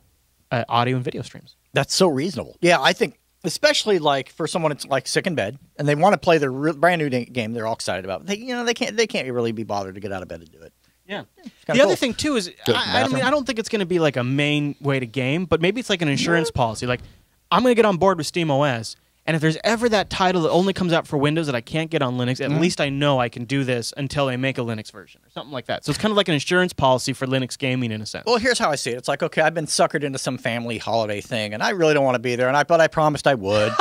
Speaker 3: audio and video streams.
Speaker 4: That's so reasonable. Yeah, I think especially like for someone that's like sick in bed and they want to play their brand new game they're all excited about. They can't really be bothered to get out of bed to do it.
Speaker 3: Yeah.
Speaker 4: kinda
Speaker 3: The other
Speaker 4: cool.
Speaker 3: thing too is
Speaker 4: Good
Speaker 3: I mean
Speaker 4: bathroom.
Speaker 3: I don't think it's going to be like a main way to game, but maybe it's like an insurance policy. Like I'm going to get on board with Steam OS, and if there's ever that title that only comes out for Windows that I can't get on Linux, at least I know I can do this until they make a Linux version or something like that. So it's kind of like an insurance policy for Linux gaming in a sense.
Speaker 4: Well, here's how I see it. It's like, okay, I've been suckered into some family holiday thing, and I really don't want to be there, but I promised I would.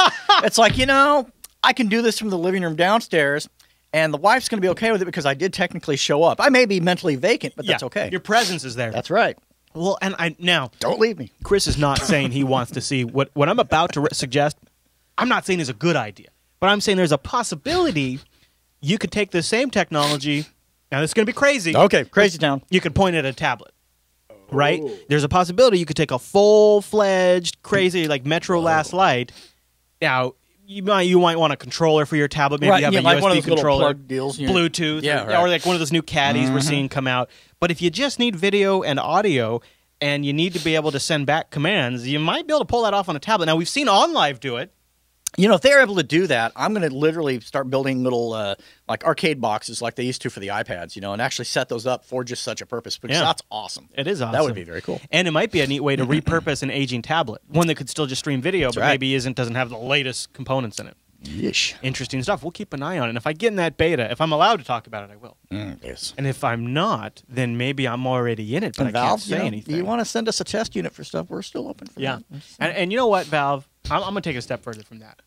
Speaker 4: It's like, I can do this from the living room downstairs, and the wife's going to be okay with it because I did technically show up. I may be mentally vacant, but that's okay.
Speaker 3: Your presence is there.
Speaker 4: That's right.
Speaker 3: Well, and now
Speaker 4: Don't leave me.
Speaker 3: Chris is not saying he wants to see what I'm about to suggest. I'm not saying is a good idea, but I'm saying there's a possibility you could take the same technology. Now this is going to be crazy.
Speaker 4: Okay, crazy town.
Speaker 3: You could point it at a tablet, right? There's a possibility you could take a full-fledged, crazy like Metro Last Light. Now you might want a controller for your tablet. Maybe you have a
Speaker 4: like
Speaker 3: USB
Speaker 4: one of those little
Speaker 3: controller,
Speaker 4: plug deals.
Speaker 3: Bluetooth,
Speaker 4: Yeah,
Speaker 3: or,
Speaker 4: right.
Speaker 3: or like one of those new caddies we're seeing come out. But if you just need video and audio, and you need to be able to send back commands, you might be able to pull that off on a tablet. Now we've seen OnLive do it.
Speaker 4: If they're able to do that, I'm going to literally start building little like arcade boxes like they used to for the iPads, and actually set those up for just such a purpose because
Speaker 3: Yeah.
Speaker 4: that's awesome.
Speaker 3: It is awesome.
Speaker 4: That would be very cool.
Speaker 3: And it might be a neat way to repurpose an aging tablet, one that could still just stream video, but
Speaker 4: right.
Speaker 3: maybe doesn't have the latest components in it.
Speaker 4: Yeesh.
Speaker 3: Interesting stuff. We'll keep an eye on it. And if I get in that beta, if I'm allowed to talk about it, I will.
Speaker 4: Yes.
Speaker 3: And if I'm not, then maybe I'm already in it, but
Speaker 4: And
Speaker 3: I can't
Speaker 4: Valve,
Speaker 3: say anything.
Speaker 4: you want to send us a test unit for stuff? We're still open for
Speaker 3: Yeah.
Speaker 4: that.
Speaker 3: And you know what, Valve? I'm going to take a step further from that.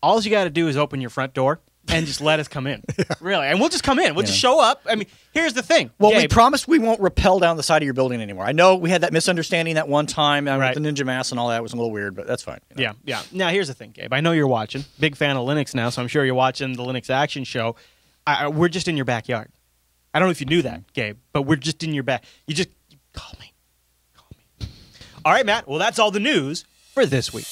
Speaker 3: All you got to do is open your front door and just let us come in. Really. And we'll just come in. We'll just show up. I mean, here's the thing.
Speaker 4: Well, we
Speaker 3: Gabe,
Speaker 4: promised we won't rappel down the side of your building anymore. I know we had that misunderstanding that one time
Speaker 3: Right.
Speaker 4: with the Ninja Mask and all that. It was a little weird, but that's fine.
Speaker 3: Yeah. Now, here's the thing, Gabe. I know you're watching. Big fan of Linux now, so I'm sure you're watching the Linux Action Show. We're just in your backyard. I don't know if you knew that, Gabe, but we're just in your back. You call me. All right, Matt. Well, that's all the news for this week.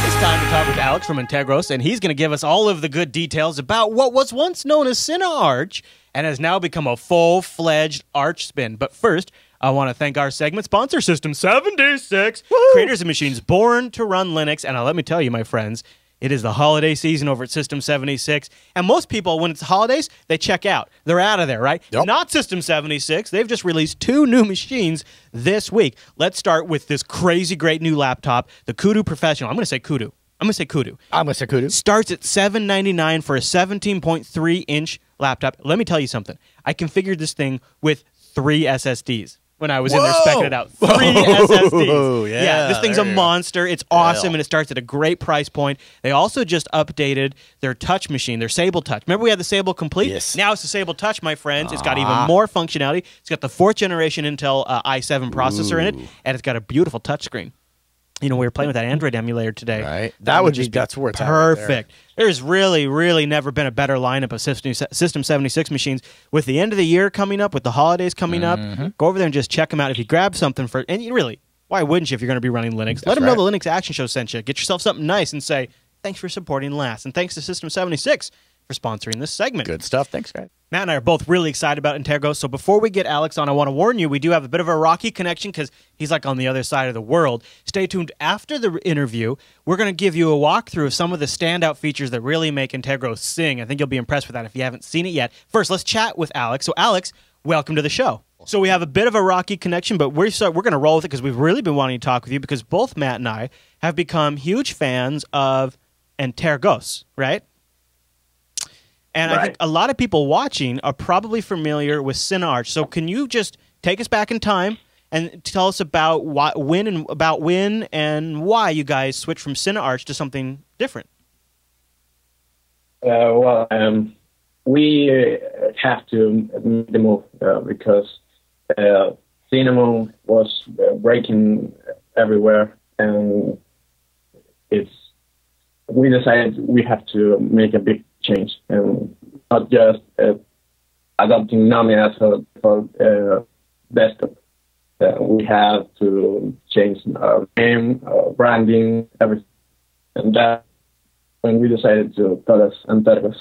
Speaker 3: It's time to talk with Alex from Antergos, and he's going to give us all of the good details about what was once known as Cinnarch and has now become a full-fledged arch spin. But first, I want to thank our segment sponsor, System 76, creators of machines born to run Linux. And let me tell you, my friends, It is the holiday season over at System 76. And most people, when it's holidays, they check out. They're out of there, right?
Speaker 4: Yep.
Speaker 3: Not System 76. They've just released 2 new machines this week. Let's start with this crazy great new laptop, the Kudu Professional. I'm going to say Kudu. I'm going to say Kudu.
Speaker 4: I'm going to say Kudu.
Speaker 3: Starts at $799 for a 17.3-inch laptop. Let me tell you something. I configured this thing with 3 SSDs. When I was in there specking it out. 3 SSDs.
Speaker 4: Yeah,
Speaker 3: this thing's a monster. It's awesome, and it starts at a great price point. They also just updated their touch machine, their Sable Touch. Remember we had the Sable Complete?
Speaker 4: Yes.
Speaker 3: Now it's the Sable Touch, my friends. It's got even more functionality. It's got the 4th generation Intel i7 processor in it, and it's got a beautiful touchscreen. You know, we were playing with that Android emulator today.
Speaker 4: Right.
Speaker 3: That would
Speaker 4: just
Speaker 3: be
Speaker 4: that's where it's
Speaker 3: perfect.
Speaker 4: At right
Speaker 3: There's really, really never been a better lineup of System 76 machines. With the end of the year coming up, with the holidays coming up, go over there and just check them out. If you grab something for, and you really, why wouldn't you if you're going to be running Linux? Let them know the Linux Action Show sent you. Get yourself something nice and say, thanks for supporting LAST. And thanks to System 76 for sponsoring this segment.
Speaker 4: Good stuff. Thanks, guys.
Speaker 3: Matt and I are both really excited about Antergos. So before we get Alex on, I want to warn you, we do have a bit of a rocky connection because he's like on the other side of the world. Stay tuned after the interview. We're going to give you a walkthrough of some of the standout features that really make Antergos sing. I think you'll be impressed with that if you haven't seen it yet. First, let's chat with Alex. So Alex, welcome to the show. So we have a bit of a rocky connection, but we're going to roll with it because we've really been wanting to talk with you because both Matt and I have become huge fans of Antergos, right? And I think a lot of people watching are probably familiar with Cinnarch. So can you just take us back in time and tell us about when and why you guys switched from Cinnarch to something different?
Speaker 7: We have to make the move because Cinnamon was breaking everywhere, and we decided we have to make a big change and not just adopting Nami as a desktop. We have to change our name, our branding, everything. And that when we decided to call us Antergos.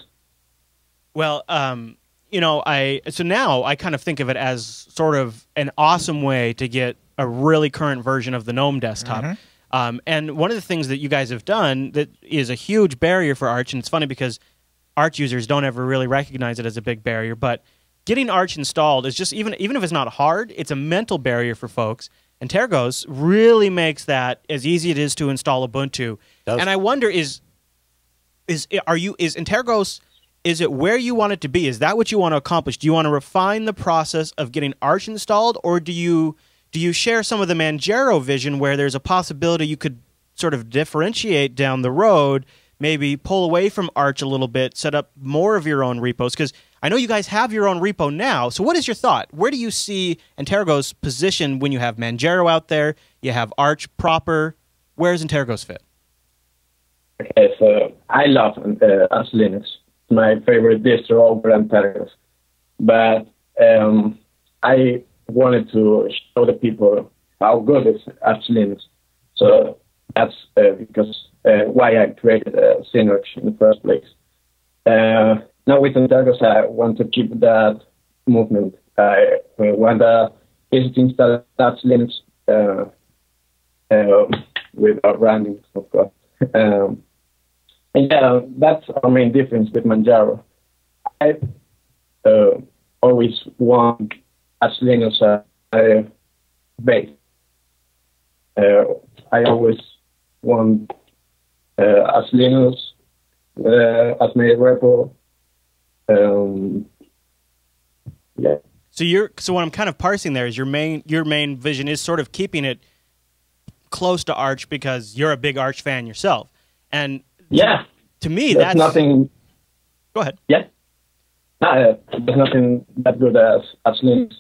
Speaker 3: Well, so now I kind of think of it as sort of an awesome way to get a really current version of the GNOME desktop. And one of the things that you guys have done that is a huge barrier for Arch, and it's funny because Arch users don't ever really recognize it as a big barrier, but getting Arch installed is just, even if it's not hard, it's a mental barrier for folks. And Antergos really makes that as easy as it is to install Ubuntu. And I wonder, is Antergos, is it where you want it to be? Is that what you want to accomplish? Do you want to refine the process of getting Arch installed, or do you share some of the Manjaro vision where there's a possibility you could sort of differentiate down the road, maybe pull away from Arch a little bit, set up more of your own repos? Because I know you guys have your own repo now. So what is your thought? Where do you see Antergos position when you have Manjaro out there, you have Arch proper? Where does Antergos fit?
Speaker 7: Okay, so I love Arch Linux. It's my favorite distro over Antergos. But I wanted to show the people how good is Arch Linux. So that's because why I created Cinnarch in the first place. Now with Antergos, I want to keep that movement. I want easy to install Arch Linux with our branding, of course. And yeah, that's our main difference with Manjaro. I always want Arch Linux base. I always want Arch Linux as my repo. Yeah.
Speaker 3: So what I'm kind of parsing there is your main vision is sort of keeping it close to Arch because you're a big Arch fan yourself. And
Speaker 7: yeah,
Speaker 3: to me
Speaker 7: that's nothing.
Speaker 3: Go ahead.
Speaker 7: Yeah. There's nothing that good as Linux.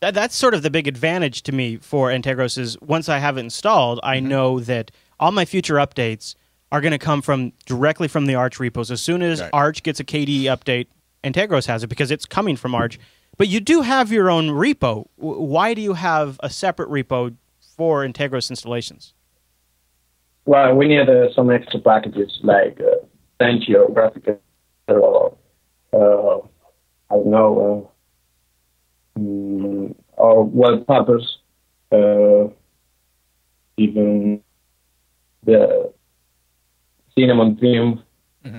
Speaker 3: That's sort of the big advantage to me for Antergos is once I have it installed, I know that all my future updates are going to come directly from the Arch repos. As soon as Arch gets a KDE update, Antergos has it because it's coming from Arch. But you do have your own repo. Why do you have a separate repo for Antergos installations?
Speaker 7: Well, we need some extra packages like Thank You, Graphic, or I don't know, or wallpapers, even the cinnamon theme.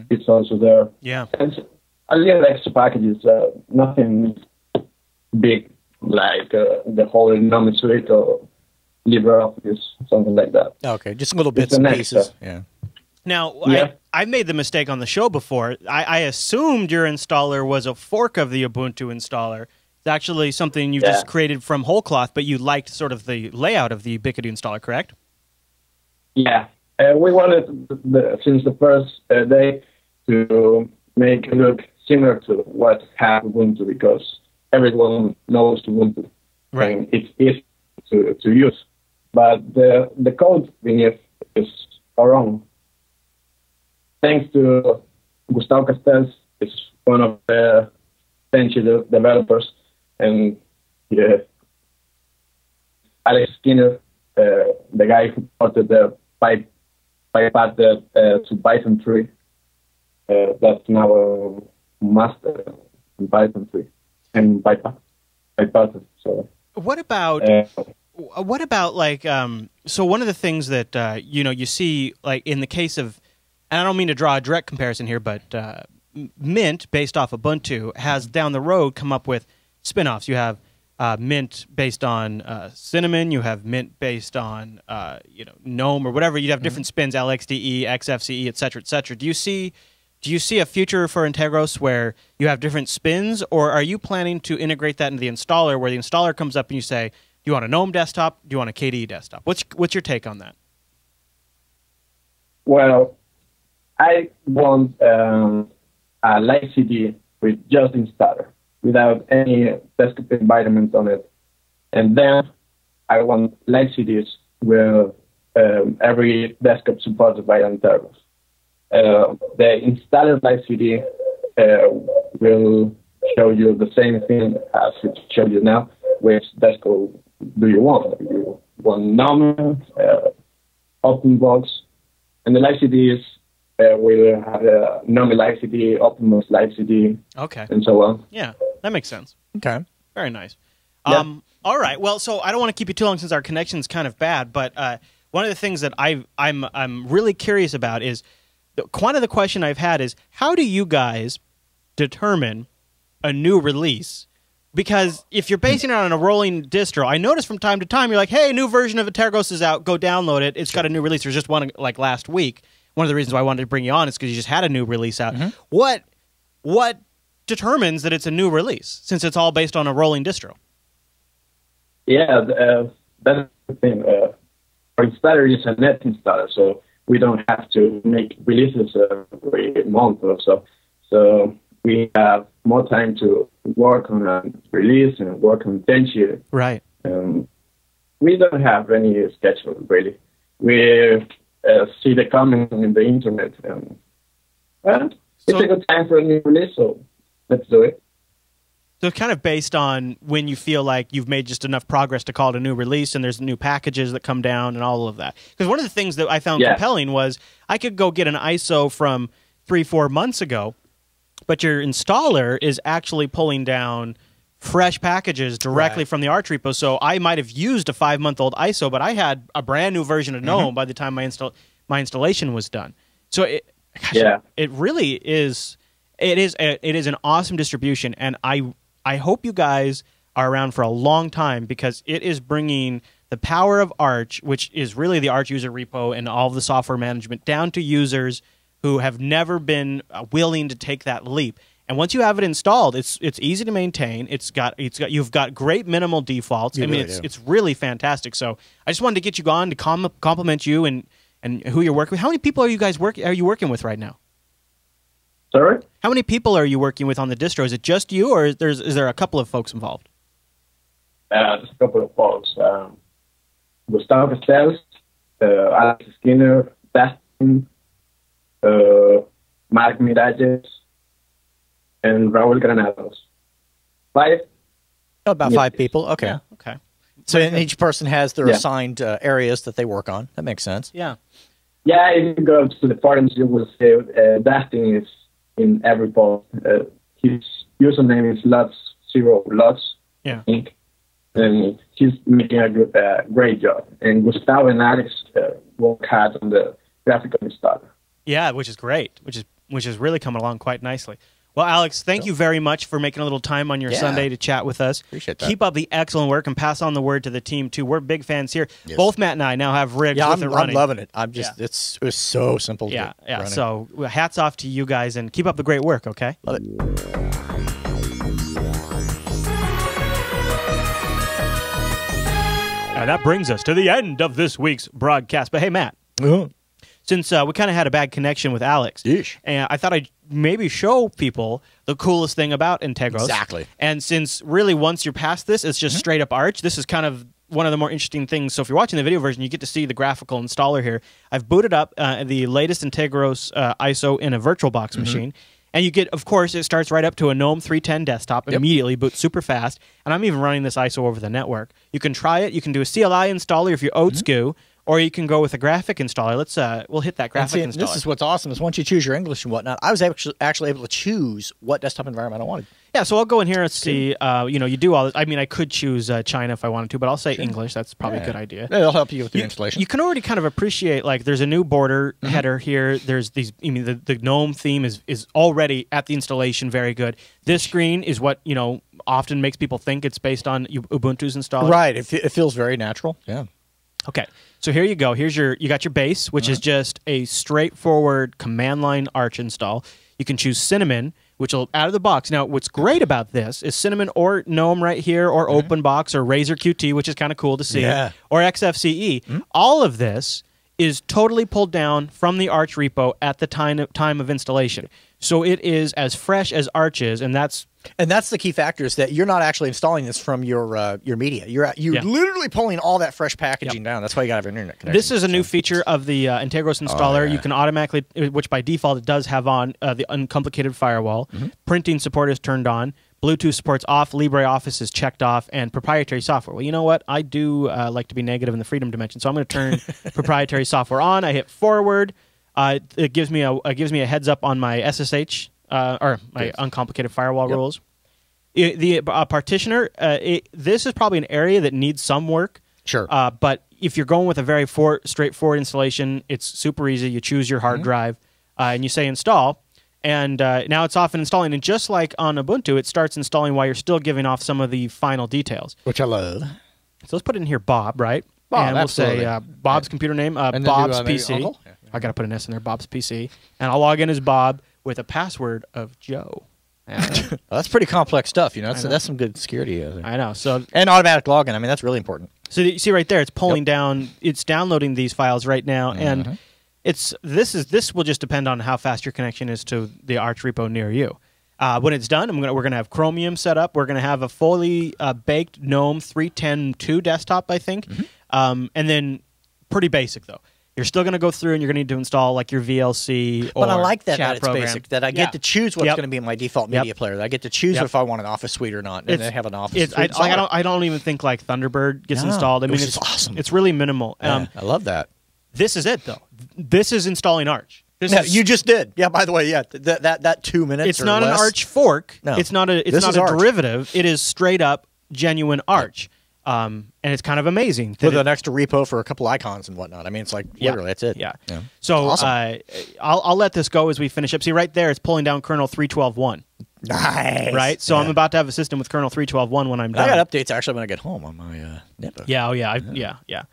Speaker 7: It's also there.
Speaker 3: Yeah.
Speaker 7: And a little extra packages, nothing big like the whole Nomi Suite or LibreOffice, something like that.
Speaker 4: Okay, just little bits
Speaker 7: It's
Speaker 4: and
Speaker 7: an
Speaker 4: pieces.
Speaker 7: extra.
Speaker 4: Yeah.
Speaker 3: Now,
Speaker 7: Yeah.
Speaker 3: I made the mistake on the show before. I assumed your installer was a fork of the Ubuntu installer. It's actually something you just created from whole cloth, but you liked sort of the layout of the Ubiquity installer, correct?
Speaker 7: Yeah. We wanted, since the first day, to make it look similar to what have Ubuntu, because everyone knows Ubuntu.
Speaker 3: Right.
Speaker 7: And it's easy to use. But the code beneath is our own. Thanks to Gustavo Castells, is one of the Tenchi developers, and Alex Skinner, the guy who ported the pipe to Python 3. That's now a master in Python 3 and Python. So
Speaker 3: what about like so one of the things that you see like in the case of, and I don't mean to draw a direct comparison here, but Mint based off Ubuntu has down the road come up with spin-offs. You have Mint based on Cinnamon, you have Mint based on GNOME or whatever. You'd have different spins, LXDE, XFCE, et cetera, Do you see a future for Antergos where you have different spins, or are you planning to integrate that into the installer, where the installer comes up and you say, do you want a GNOME desktop? Do you want a KDE desktop? What's your take on that?
Speaker 7: Well, I want a light CD with just installer, without any desktop environment on it. And then I want light CDs with every desktop supported by Antergos. The installer light CD will show you the same thing as it showed you now. Which desktop do you want? You want GNOME, OpenBox, and the light CDs will have a GNOME light CD, OpenBox light CD, and so on.
Speaker 3: Yeah, that makes sense.
Speaker 4: Okay.
Speaker 3: Very nice.
Speaker 7: Yeah.
Speaker 3: All right. Well, so I don't want to keep you too long since our connection's kind of bad, but one of the things that I'm really curious about is the question I've had is, how do you guys determine a new release? Because if you're basing it on a rolling distro, I notice from time to time you're like, hey, a new version of Antergos is out, go download it. It's got a new release. There's just one like last week. One of the reasons why I wanted to bring you on is because you just had a new release out. What determines that it's a new release, since it's all based on a rolling distro?
Speaker 7: Yeah, that's the thing. Our installer is a net installer, so we don't have to make releases every month or so. So we have more time to work on a release and work on Tenchi.
Speaker 3: Right.
Speaker 7: We don't have any schedule, really. We see the comments on the internet. Well, it's a good time for a new release, so let's do it.
Speaker 3: So it's kind of based on when you feel like you've made just enough progress to call it a new release, and there's new packages that come down and all of that. Because one of the things that I found compelling was I could go get an ISO from 3-4 months ago, but your installer is actually pulling down fresh packages directly from the Arch repo. So I might have used a 5-month-old ISO, but I had a brand new version of GNOME by the time my installation was done. So it really is. It is an awesome distribution, and I hope you guys are around for a long time, because it is bringing the power of Arch, which is really the Arch user repo and all of the software management, down to users who have never been willing to take that leap. And once you have it installed, it's easy to maintain. You've got great minimal defaults. It's really fantastic. So I just wanted to get you on to compliment you and who you're working with. How many people are you working with right now?
Speaker 7: Sorry?
Speaker 3: How many people are you working with on the distro? Is it just you, or is there a couple of folks involved?
Speaker 7: There's a couple of folks. Gustavo Castells, Alex Skinner, Dustin, Mark Mirages, and Raul Granados. 5?
Speaker 4: About 5 people. Okay.
Speaker 3: Yeah, okay.
Speaker 4: So each person has their assigned areas that they work on. That makes sense.
Speaker 3: Yeah.
Speaker 7: Yeah, if you go to the forums, you will see Dustin is in every post. His username is Lots0Lots, I think. And he's making a great job. And Gustavo and Alex work hard on the graphical installer.
Speaker 3: Yeah, which is great, which is really coming along quite nicely. Well, Alex, thank you very much for making a little time on your Sunday to chat with us.
Speaker 4: Appreciate that.
Speaker 3: Keep up the excellent work and pass on the word to the team, too. We're big fans here. Yes. Both Matt and I now have rigs with it running.
Speaker 4: I'm loving it. I'm just, it was so simple to get running.
Speaker 3: So hats off to you guys, and keep up the great work, okay?
Speaker 4: Love it.
Speaker 3: And that brings us to the end of this week's broadcast. But hey, Matt. Since we kind of had a bad connection with Alex, and I thought I'd maybe show people the coolest thing about Antergos.
Speaker 4: Exactly.
Speaker 3: And since really once you're past this, it's just straight up Arch. This is kind of one of the more interesting things. So if you're watching the video version, you get to see the graphical installer here. I've booted up the latest Antergos ISO in a VirtualBox machine. And you get, of course, it starts right up to a GNOME 310 desktop, immediately boots super fast. And I'm even running this ISO over the network. You can try it. You can do a CLI installer if you're old school. Or you can go with a graphic installer. Let's we'll hit that graphic installer.
Speaker 4: This is what's awesome is once you choose your English and whatnot, I was actually able to choose what desktop environment I wanted.
Speaker 3: Yeah, so I'll go in here and see. You do all this. I mean, I could choose China if I wanted to, but I'll say English. That's probably a good idea.
Speaker 4: It'll help you with the installation.
Speaker 3: You can already kind of appreciate, like, there's a new border header here. There's these. I mean, the GNOME theme is already at the installation very good. This screen is what often makes people think it's based on Ubuntu's installer.
Speaker 4: Right. It feels very natural. Yeah.
Speaker 3: Okay, so here you go. You got your base, which is just a straightforward command line Arch install. You can choose Cinnamon, which will out of the box. Now, what's great about this is Cinnamon or GNOME right here, or OpenBox, or Razer QT, which is kind of cool to see, or XFCE. All of this is totally pulled down from the Arch repo at the time of installation. So it is as fresh as Arch is, and that's
Speaker 4: the key factor is that you're not actually installing this from your media. You're literally pulling all that fresh packaging down. That's why you got to have an internet connection.
Speaker 3: This is a new feature of the Antergos installer. You can automatically, which by default it does have on the uncomplicated firewall. Printing support is turned on. Bluetooth support's off. LibreOffice is checked off, and proprietary software. Well, you know what? I do like to be negative in the freedom dimension, so I'm going to turn proprietary software on. I hit forward. It gives me a heads up on my SSH. Or my uncomplicated firewall rules. The partitioner, this is probably an area that needs some work.
Speaker 4: Sure.
Speaker 3: But if you're going with a very straightforward installation, it's super easy. You choose your hard drive, and you say install, and now it's off and installing. And just like on Ubuntu, it starts installing while you're still giving off some of the final details.
Speaker 4: Which I love.
Speaker 3: So let's put in here Bob, right?
Speaker 4: Bob,
Speaker 3: and we'll
Speaker 4: absolutely.
Speaker 3: say Bob's computer name, Bob's PC. I got to put an S in there, Bob's PC. And I'll log in as Bob with a password of Joe.
Speaker 4: Well, that's pretty complex stuff, That's some good security.
Speaker 3: I know. So
Speaker 4: and automatic login. I mean, that's really important.
Speaker 3: So you see right there, it's pulling down. It's downloading these files right now, and this will just depend on how fast your connection is to the Arch repo near you. When it's done, we're gonna have Chromium set up. We're gonna have a fully baked GNOME 3.10.2 desktop, I think, and then pretty basic though. You're still going to go through and you're going to need to install like your VLC or
Speaker 4: But I like that
Speaker 3: chat
Speaker 4: it's
Speaker 3: program.
Speaker 4: basic, that I get to choose what's going to be my default media player. That I get to choose if I want an Office suite or not, and then have an Office suite.
Speaker 3: I don't even think like Thunderbird gets installed. I mean, it's
Speaker 4: awesome.
Speaker 3: It's really minimal.
Speaker 4: I love that.
Speaker 3: This is it, though. This is installing Arch.
Speaker 4: You just did. Yeah, by the way, that 2 minutes
Speaker 3: It's not an Arch fork. No. It's not a derivative. It is straight up genuine Arch. And it's kind of amazing.
Speaker 4: With an extra repo for a couple icons and whatnot. I mean, it's like, literally, that's it.
Speaker 3: Yeah. So awesome. I'll let this go as we finish up. See, right there, it's pulling down kernel 3.12.1.
Speaker 4: Nice.
Speaker 3: Right? So I'm about to have a system with kernel 3.12.1 when I'm done.
Speaker 4: I got updates, actually, when I get home on my netbook.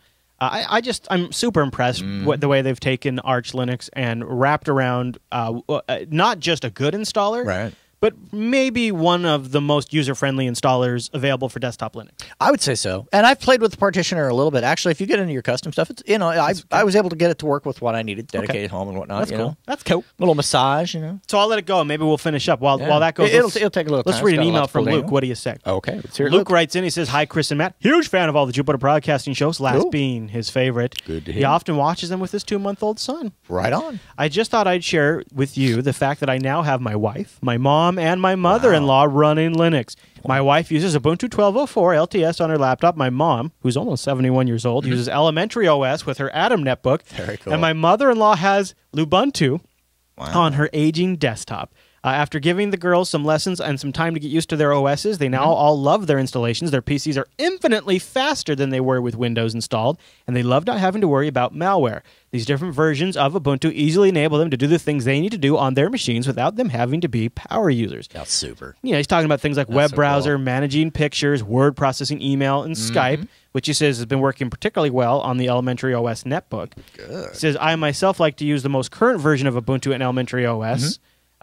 Speaker 3: I'm super impressed with the way they've taken Arch Linux and wrapped around not just a good installer,
Speaker 4: right,
Speaker 3: but maybe one of the most user-friendly installers available for desktop Linux.
Speaker 4: I would say so. And I've played with the partitioner a little bit. Actually, if you get into your custom stuff, it's I was able to get it to work with what I needed, dedicated home and whatnot.
Speaker 3: That's cool. That's
Speaker 4: cool. Little massage,
Speaker 3: So I'll let it go. Maybe we'll finish up while that goes.
Speaker 4: It'll take a little time.
Speaker 3: Let's read an email from Luke. What do you say?
Speaker 4: Okay, let's hear it.
Speaker 3: Luke writes in. He says, "Hi, Chris and Matt. Huge fan of all the Jupiter broadcasting shows. Last being his favorite.
Speaker 4: Good to hear.
Speaker 3: He often watches them with his 2-month-old son.
Speaker 4: Right on.
Speaker 3: I just thought I'd share with you the fact that I now have my wife, my mom, and my mother-in-law running Linux. My wife uses Ubuntu 12.04 LTS on her laptop. My mom, who's almost 71 years old, uses Elementary OS with her Atom netbook.
Speaker 4: Very cool.
Speaker 3: And my mother-in-law has Lubuntu on her aging desktop. After giving the girls some lessons and some time to get used to their OSs, they now all love their installations. Their PCs are infinitely faster than they were with Windows installed, and they love not having to worry about malware. These different versions of Ubuntu easily enable them to do the things they need to do on their machines without them having to be power users.
Speaker 4: That's super.
Speaker 3: Yeah, he's talking about things like web browser, managing pictures, word processing, email, and Skype, which he says has been working particularly well on the Elementary OS netbook.
Speaker 4: Good.
Speaker 3: He says, I myself like to use the most current version of Ubuntu in Elementary OS.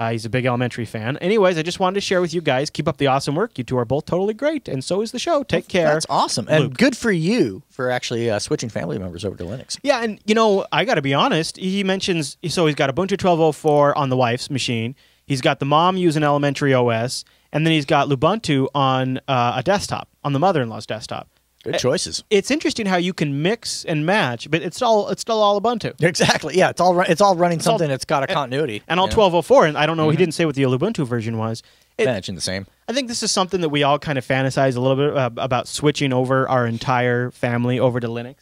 Speaker 3: He's a big Elementary fan. Anyways, I just wanted to share with you guys. Keep up the awesome work. You two are both totally great, and so is the show. Take care.
Speaker 4: That's awesome. And
Speaker 3: Luke.
Speaker 4: good for you for actually switching family members over to Linux.
Speaker 3: Yeah, and you know, I got to be honest. He mentions, so he's got Ubuntu 12.04 on the wife's machine. He's got the mom using Elementary OS, and then he's got Lubuntu on a desktop, on the mother-in-law's desktop.
Speaker 4: Good choices.
Speaker 3: It's interesting how you can mix and match, but it's still all Ubuntu.
Speaker 4: Exactly. Yeah, it's all running something that's got a continuity.
Speaker 3: And all 12.04, and I don't know, he didn't say what the Lubuntu version was.
Speaker 4: Imagine the same.
Speaker 3: I think this is something that we all kind of fantasize a little bit about switching over our entire family over to Linux.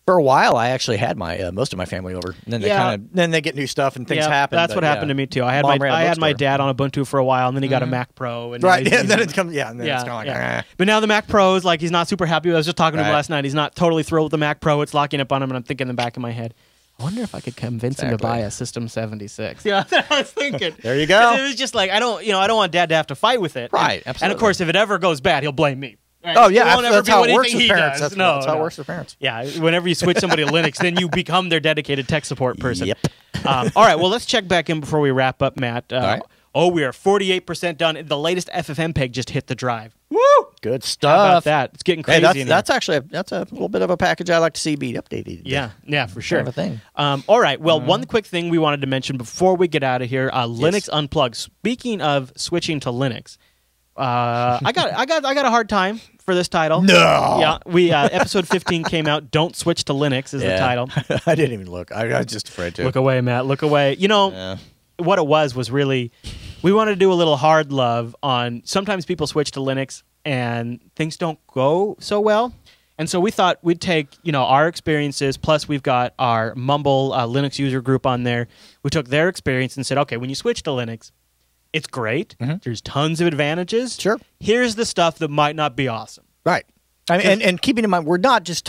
Speaker 4: For a while, I actually had my most of my family over, and then then they get new stuff and things happen.
Speaker 3: That's what happened to me too. I had my dad on Ubuntu for a while, and then he got a Mac Pro, and
Speaker 4: and then it comes and then it's kind of like
Speaker 3: But now the Mac Pro is like he's not super happy. I was just talking to him last night. He's not totally thrilled with the Mac Pro. It's locking up on him, and I'm thinking in the back of my head, I wonder if I could convince him to buy a System 76. Yeah, that's what I was thinking.
Speaker 4: There you go.
Speaker 3: It was just like I don't want Dad to have to fight with it.
Speaker 4: Right,
Speaker 3: And
Speaker 4: absolutely.
Speaker 3: of course, if it ever goes bad, he'll blame me. Right?
Speaker 4: Oh yeah,
Speaker 3: It won't ever
Speaker 4: that's
Speaker 3: be
Speaker 4: how
Speaker 3: what
Speaker 4: it works
Speaker 3: anything
Speaker 4: with
Speaker 3: he
Speaker 4: parents.
Speaker 3: does.
Speaker 4: That's how it works with parents.
Speaker 3: Yeah, whenever you switch somebody to Linux, then you become their dedicated tech support person.
Speaker 4: Yep.
Speaker 3: All right, well, let's check back in before we wrap up, Matt.
Speaker 4: All right.
Speaker 3: Oh, we are 48% done. The latest FFmpeg just hit the drive. Woo!
Speaker 4: Good stuff.
Speaker 3: How about that? It's getting crazy.
Speaker 4: Hey, that's actually a little bit of a package I like to see be updated.
Speaker 3: Yeah, for sure.
Speaker 4: Kind of a thing.
Speaker 3: All right. Well, one quick thing we wanted to mention before we get out of here: Linux Unplugged. Speaking of switching to Linux, I got a hard time for this title.
Speaker 4: No.
Speaker 3: Yeah, we episode 15 came out. Don't switch to Linux is the title.
Speaker 4: I didn't even look. I was just afraid to.
Speaker 3: Look away, Matt. Look away. You know, what it was really, we wanted to do a little hard love on sometimes people switch to Linux and things don't go so well. And so we thought we'd take, our experiences, plus we've got our Mumble Linux user group on there. We took their experience and said, okay, when you switch to Linux, it's great. There's tons of advantages.
Speaker 4: Sure.
Speaker 3: Here's the stuff that might not be awesome.
Speaker 4: Right. I mean, and keeping in mind, we're not just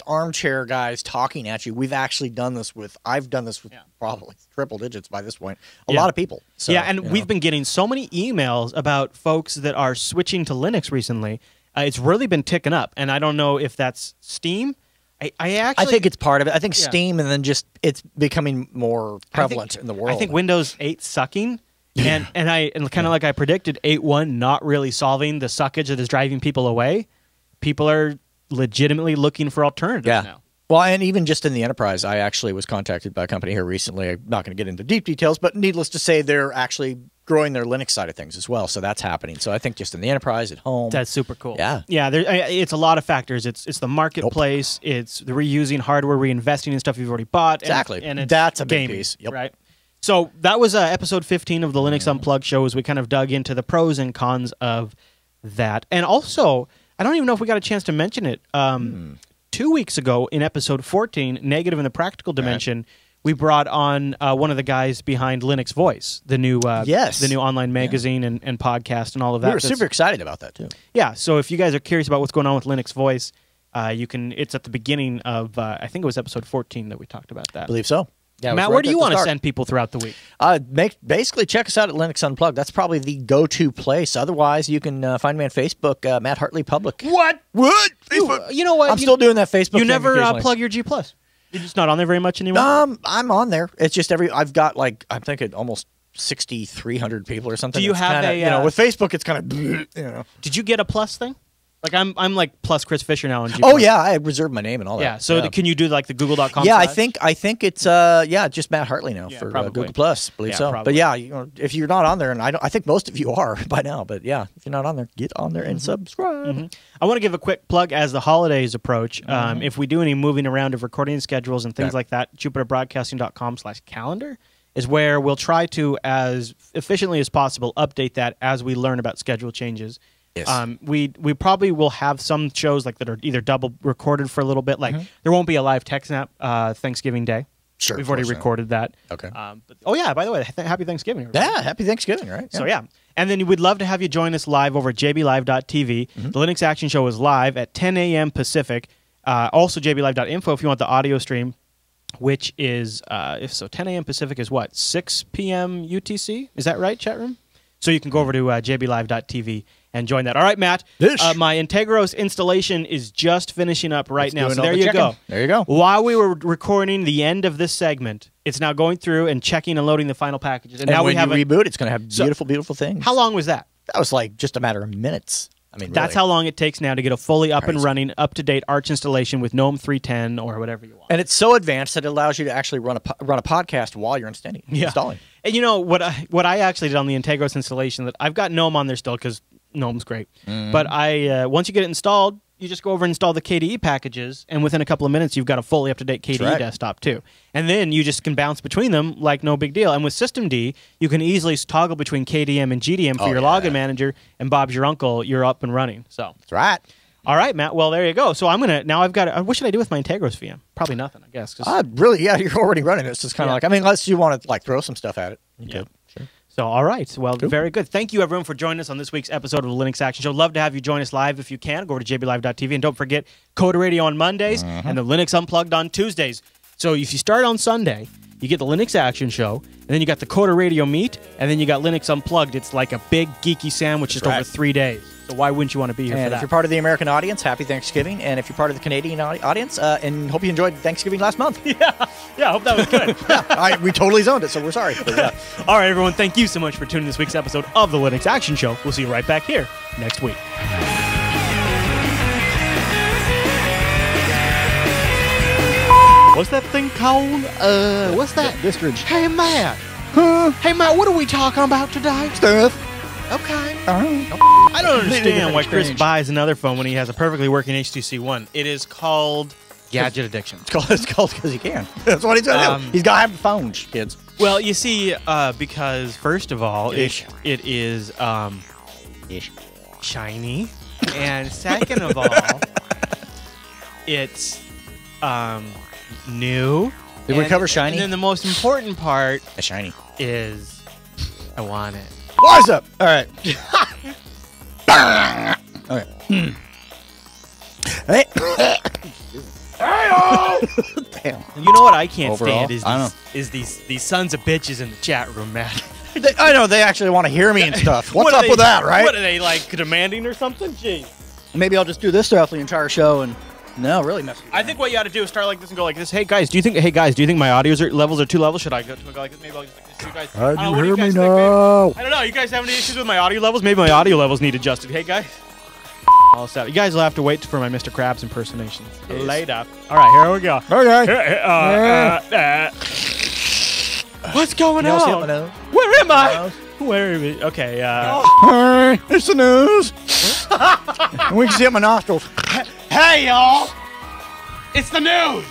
Speaker 4: armchair guys talking at you. We've actually done this I've done this with probably triple digits by this point. A lot of people. So,
Speaker 3: we've been getting so many emails about folks that are switching to Linux recently. It's really been ticking up, and I don't know if that's Steam. I
Speaker 4: think it's part of it. I think Steam, and then just it's becoming more prevalent in the world.
Speaker 3: I think Windows 8 sucking. And kind of like I predicted, 8.1 not really solving the suckage that is driving people away. People are legitimately looking for alternatives now.
Speaker 4: Well, and even just in the enterprise, I actually was contacted by a company here recently. I'm not going to get into deep details, but needless to say, they're actually growing their Linux side of things as well. So that's happening. So I think just in the enterprise, at home.
Speaker 3: That's super cool.
Speaker 4: Yeah.
Speaker 3: Yeah, it's a lot of factors. It's the marketplace. It's the reusing hardware, reinvesting in stuff you've already bought.
Speaker 4: Exactly.
Speaker 3: And it's
Speaker 4: that's a big
Speaker 3: gaming,
Speaker 4: piece. Yep.
Speaker 3: Right? So that was episode 15 of the Linux Unplugged show as we kind of dug into the pros and cons of that. And also, I don't even know if we got a chance to mention it. 2 weeks ago in episode 14, Negative in the Practical Dimension, we brought on one of the guys behind Linux Voice, the new online magazine and podcast and all of that.
Speaker 4: We were super excited about that, too.
Speaker 3: Yeah, so if you guys are curious about what's going on with Linux Voice, it's at the beginning of, I think it was episode 14 that we talked about that.
Speaker 4: I believe so. Yeah,
Speaker 3: Matt, where do you want to send people throughout the week?
Speaker 4: Basically, check us out at Linux Unplugged. That's probably the go-to place. Otherwise, you can find me on Facebook, Matt Hartley Public.
Speaker 3: What?
Speaker 4: Facebook?
Speaker 3: You know what?
Speaker 4: I'm still doing that Facebook
Speaker 3: You
Speaker 4: thing
Speaker 3: never
Speaker 4: occasionally.
Speaker 3: plug your G+. You're just not on there very much anymore?
Speaker 4: I'm on there. It's just I've got I'm thinking almost 6,300 people or something.
Speaker 3: Do you have
Speaker 4: with Facebook, it's kind of,
Speaker 3: Did you get a plus thing? Like I'm like plus Chris Fisher now on G+.
Speaker 4: Oh yeah, I reserved my name and all that.
Speaker 3: Yeah. So can you do like the Google.com?
Speaker 4: Yeah,
Speaker 3: side?
Speaker 4: I think it's just Matt Hartley now for Google Plus. Believe so.
Speaker 3: Probably.
Speaker 4: But if you're not on there, and I think most of you are by now. But yeah, if you're not on there, get on there and subscribe.
Speaker 3: I want to give a quick plug as the holidays approach. If we do any moving around of recording schedules and things like that, JupiterBroadcasting.com/calendar is where we'll try to, as efficiently as possible, update that as we learn about schedule changes. Yes. We probably will have some shows that are either double recorded for a little bit. Like there won't be a live tech snap Thanksgiving Day.
Speaker 4: Sure.
Speaker 3: We've already recorded that.
Speaker 4: Okay.
Speaker 3: Oh, yeah, by the way, happy Thanksgiving, everybody.
Speaker 4: Yeah, happy Thanksgiving, right?
Speaker 3: So, yeah. And then we'd love to have you join us live over at jblive.tv. The Linux Action Show is live at 10 a.m. Pacific. Also, jblive.info if you want the audio stream, which is, 10 a.m. Pacific is what? 6 p.m. UTC? Is that right, chat room? So you can go over to jblive.tv and join that. All right, Matt. My Antergos installation is just finishing up right now. So there you go.
Speaker 4: There you go.
Speaker 3: While we were recording the end of this segment, it's now going through and checking and loading the final packages. And now
Speaker 4: when
Speaker 3: we have
Speaker 4: you reboot, it's going to have beautiful, beautiful things.
Speaker 3: How long was that?
Speaker 4: That was like just a matter of minutes. I mean,
Speaker 3: that's how long it takes now to get a fully up and running, up-to-date Arch installation with GNOME 310 or whatever you want.
Speaker 4: And it's so advanced that it allows you to actually run a podcast while you're installing.
Speaker 3: And you know what I actually did on the Antergos installation, that I've got GNOME on there still because GNOME's great. But once you get it installed, you just go over and install the KDE packages, and within a couple of minutes, you've got a fully up-to-date KDE desktop, too. And then you just can bounce between them like no big deal. And with Systemd, you can easily toggle between KDM and GDM for your login manager, and Bob's your uncle, you're up and running. So
Speaker 4: that's right.
Speaker 3: All right, Matt. Well, there you go. So I'm going to, what should I do with my Antergos VM? Probably nothing, I guess.
Speaker 4: Really, yeah, you're already running it. So it's kind of like, I mean, unless you want to like throw some stuff at it.
Speaker 3: Yeah. Sure. So, all right. Well, very good. Thank you, everyone, for joining us on this week's episode of the Linux Action Show. Love to have you join us live if you can. Go over to jblive.tv. And don't forget Coda Radio on Mondays and the Linux Unplugged on Tuesdays. So if you start on Sunday, you get the Linux Action Show, and then you got the Coda Radio Meet, and then you got Linux Unplugged. It's like a big geeky sandwich just over 3 days. So why wouldn't you want to be here for that?
Speaker 4: And if you're part of the American audience, happy Thanksgiving. And if you're part of the Canadian audience, and hope you enjoyed Thanksgiving last month.
Speaker 3: Yeah, I hope that was good.
Speaker 4: We totally zoned it, so we're sorry. But,
Speaker 3: all right, everyone, thank you so much for tuning in this week's episode of the Linux Action Show. We'll see you right back here next week. What's that thing called? What's that?
Speaker 4: Distridge.
Speaker 3: Hey, Matt. Hey, Matt, what are we talking about today?
Speaker 4: Stuff.
Speaker 3: Okay. I don't understand why Chris buys another phone when he has a perfectly working HTC One. It is called gadget addiction.
Speaker 4: It's called because he can. That's what he's going to do. He's got to have the phones, kids.
Speaker 3: Well, you see, because first of all, it is shiny, and second of all, it's new.
Speaker 4: Did we cover shiny?
Speaker 3: And then the most important part
Speaker 4: shiny
Speaker 3: is I want it.
Speaker 4: What's up? All right. Okay. Hey. Damn.
Speaker 3: You know what I can't stand is these sons of bitches in the chat room, Matt.
Speaker 4: I know they actually want to hear me and stuff. What's up with that, right?
Speaker 3: What are they, like, demanding or something? Jeez.
Speaker 4: Maybe I'll just do this throughout the entire show and really mess with you.
Speaker 3: I think what you ought to do is start like this and go like this. Hey guys, do you think my audio levels are 2 levels? Should I go like this? Maybe I'll just like this. You guys,
Speaker 4: you hear me now?
Speaker 3: I don't know. You guys have any issues with my audio levels? Maybe my audio levels need adjusted. Hey guys. All set. You guys will have to wait for my Mr. Krabs impersonation. Later. All right, here we go.
Speaker 4: Okay.
Speaker 3: What's going on? Where am I? Where am I? Okay.
Speaker 4: Hey, it's the news. And we can see it in my nostrils.
Speaker 3: Hey, y'all! It's the news!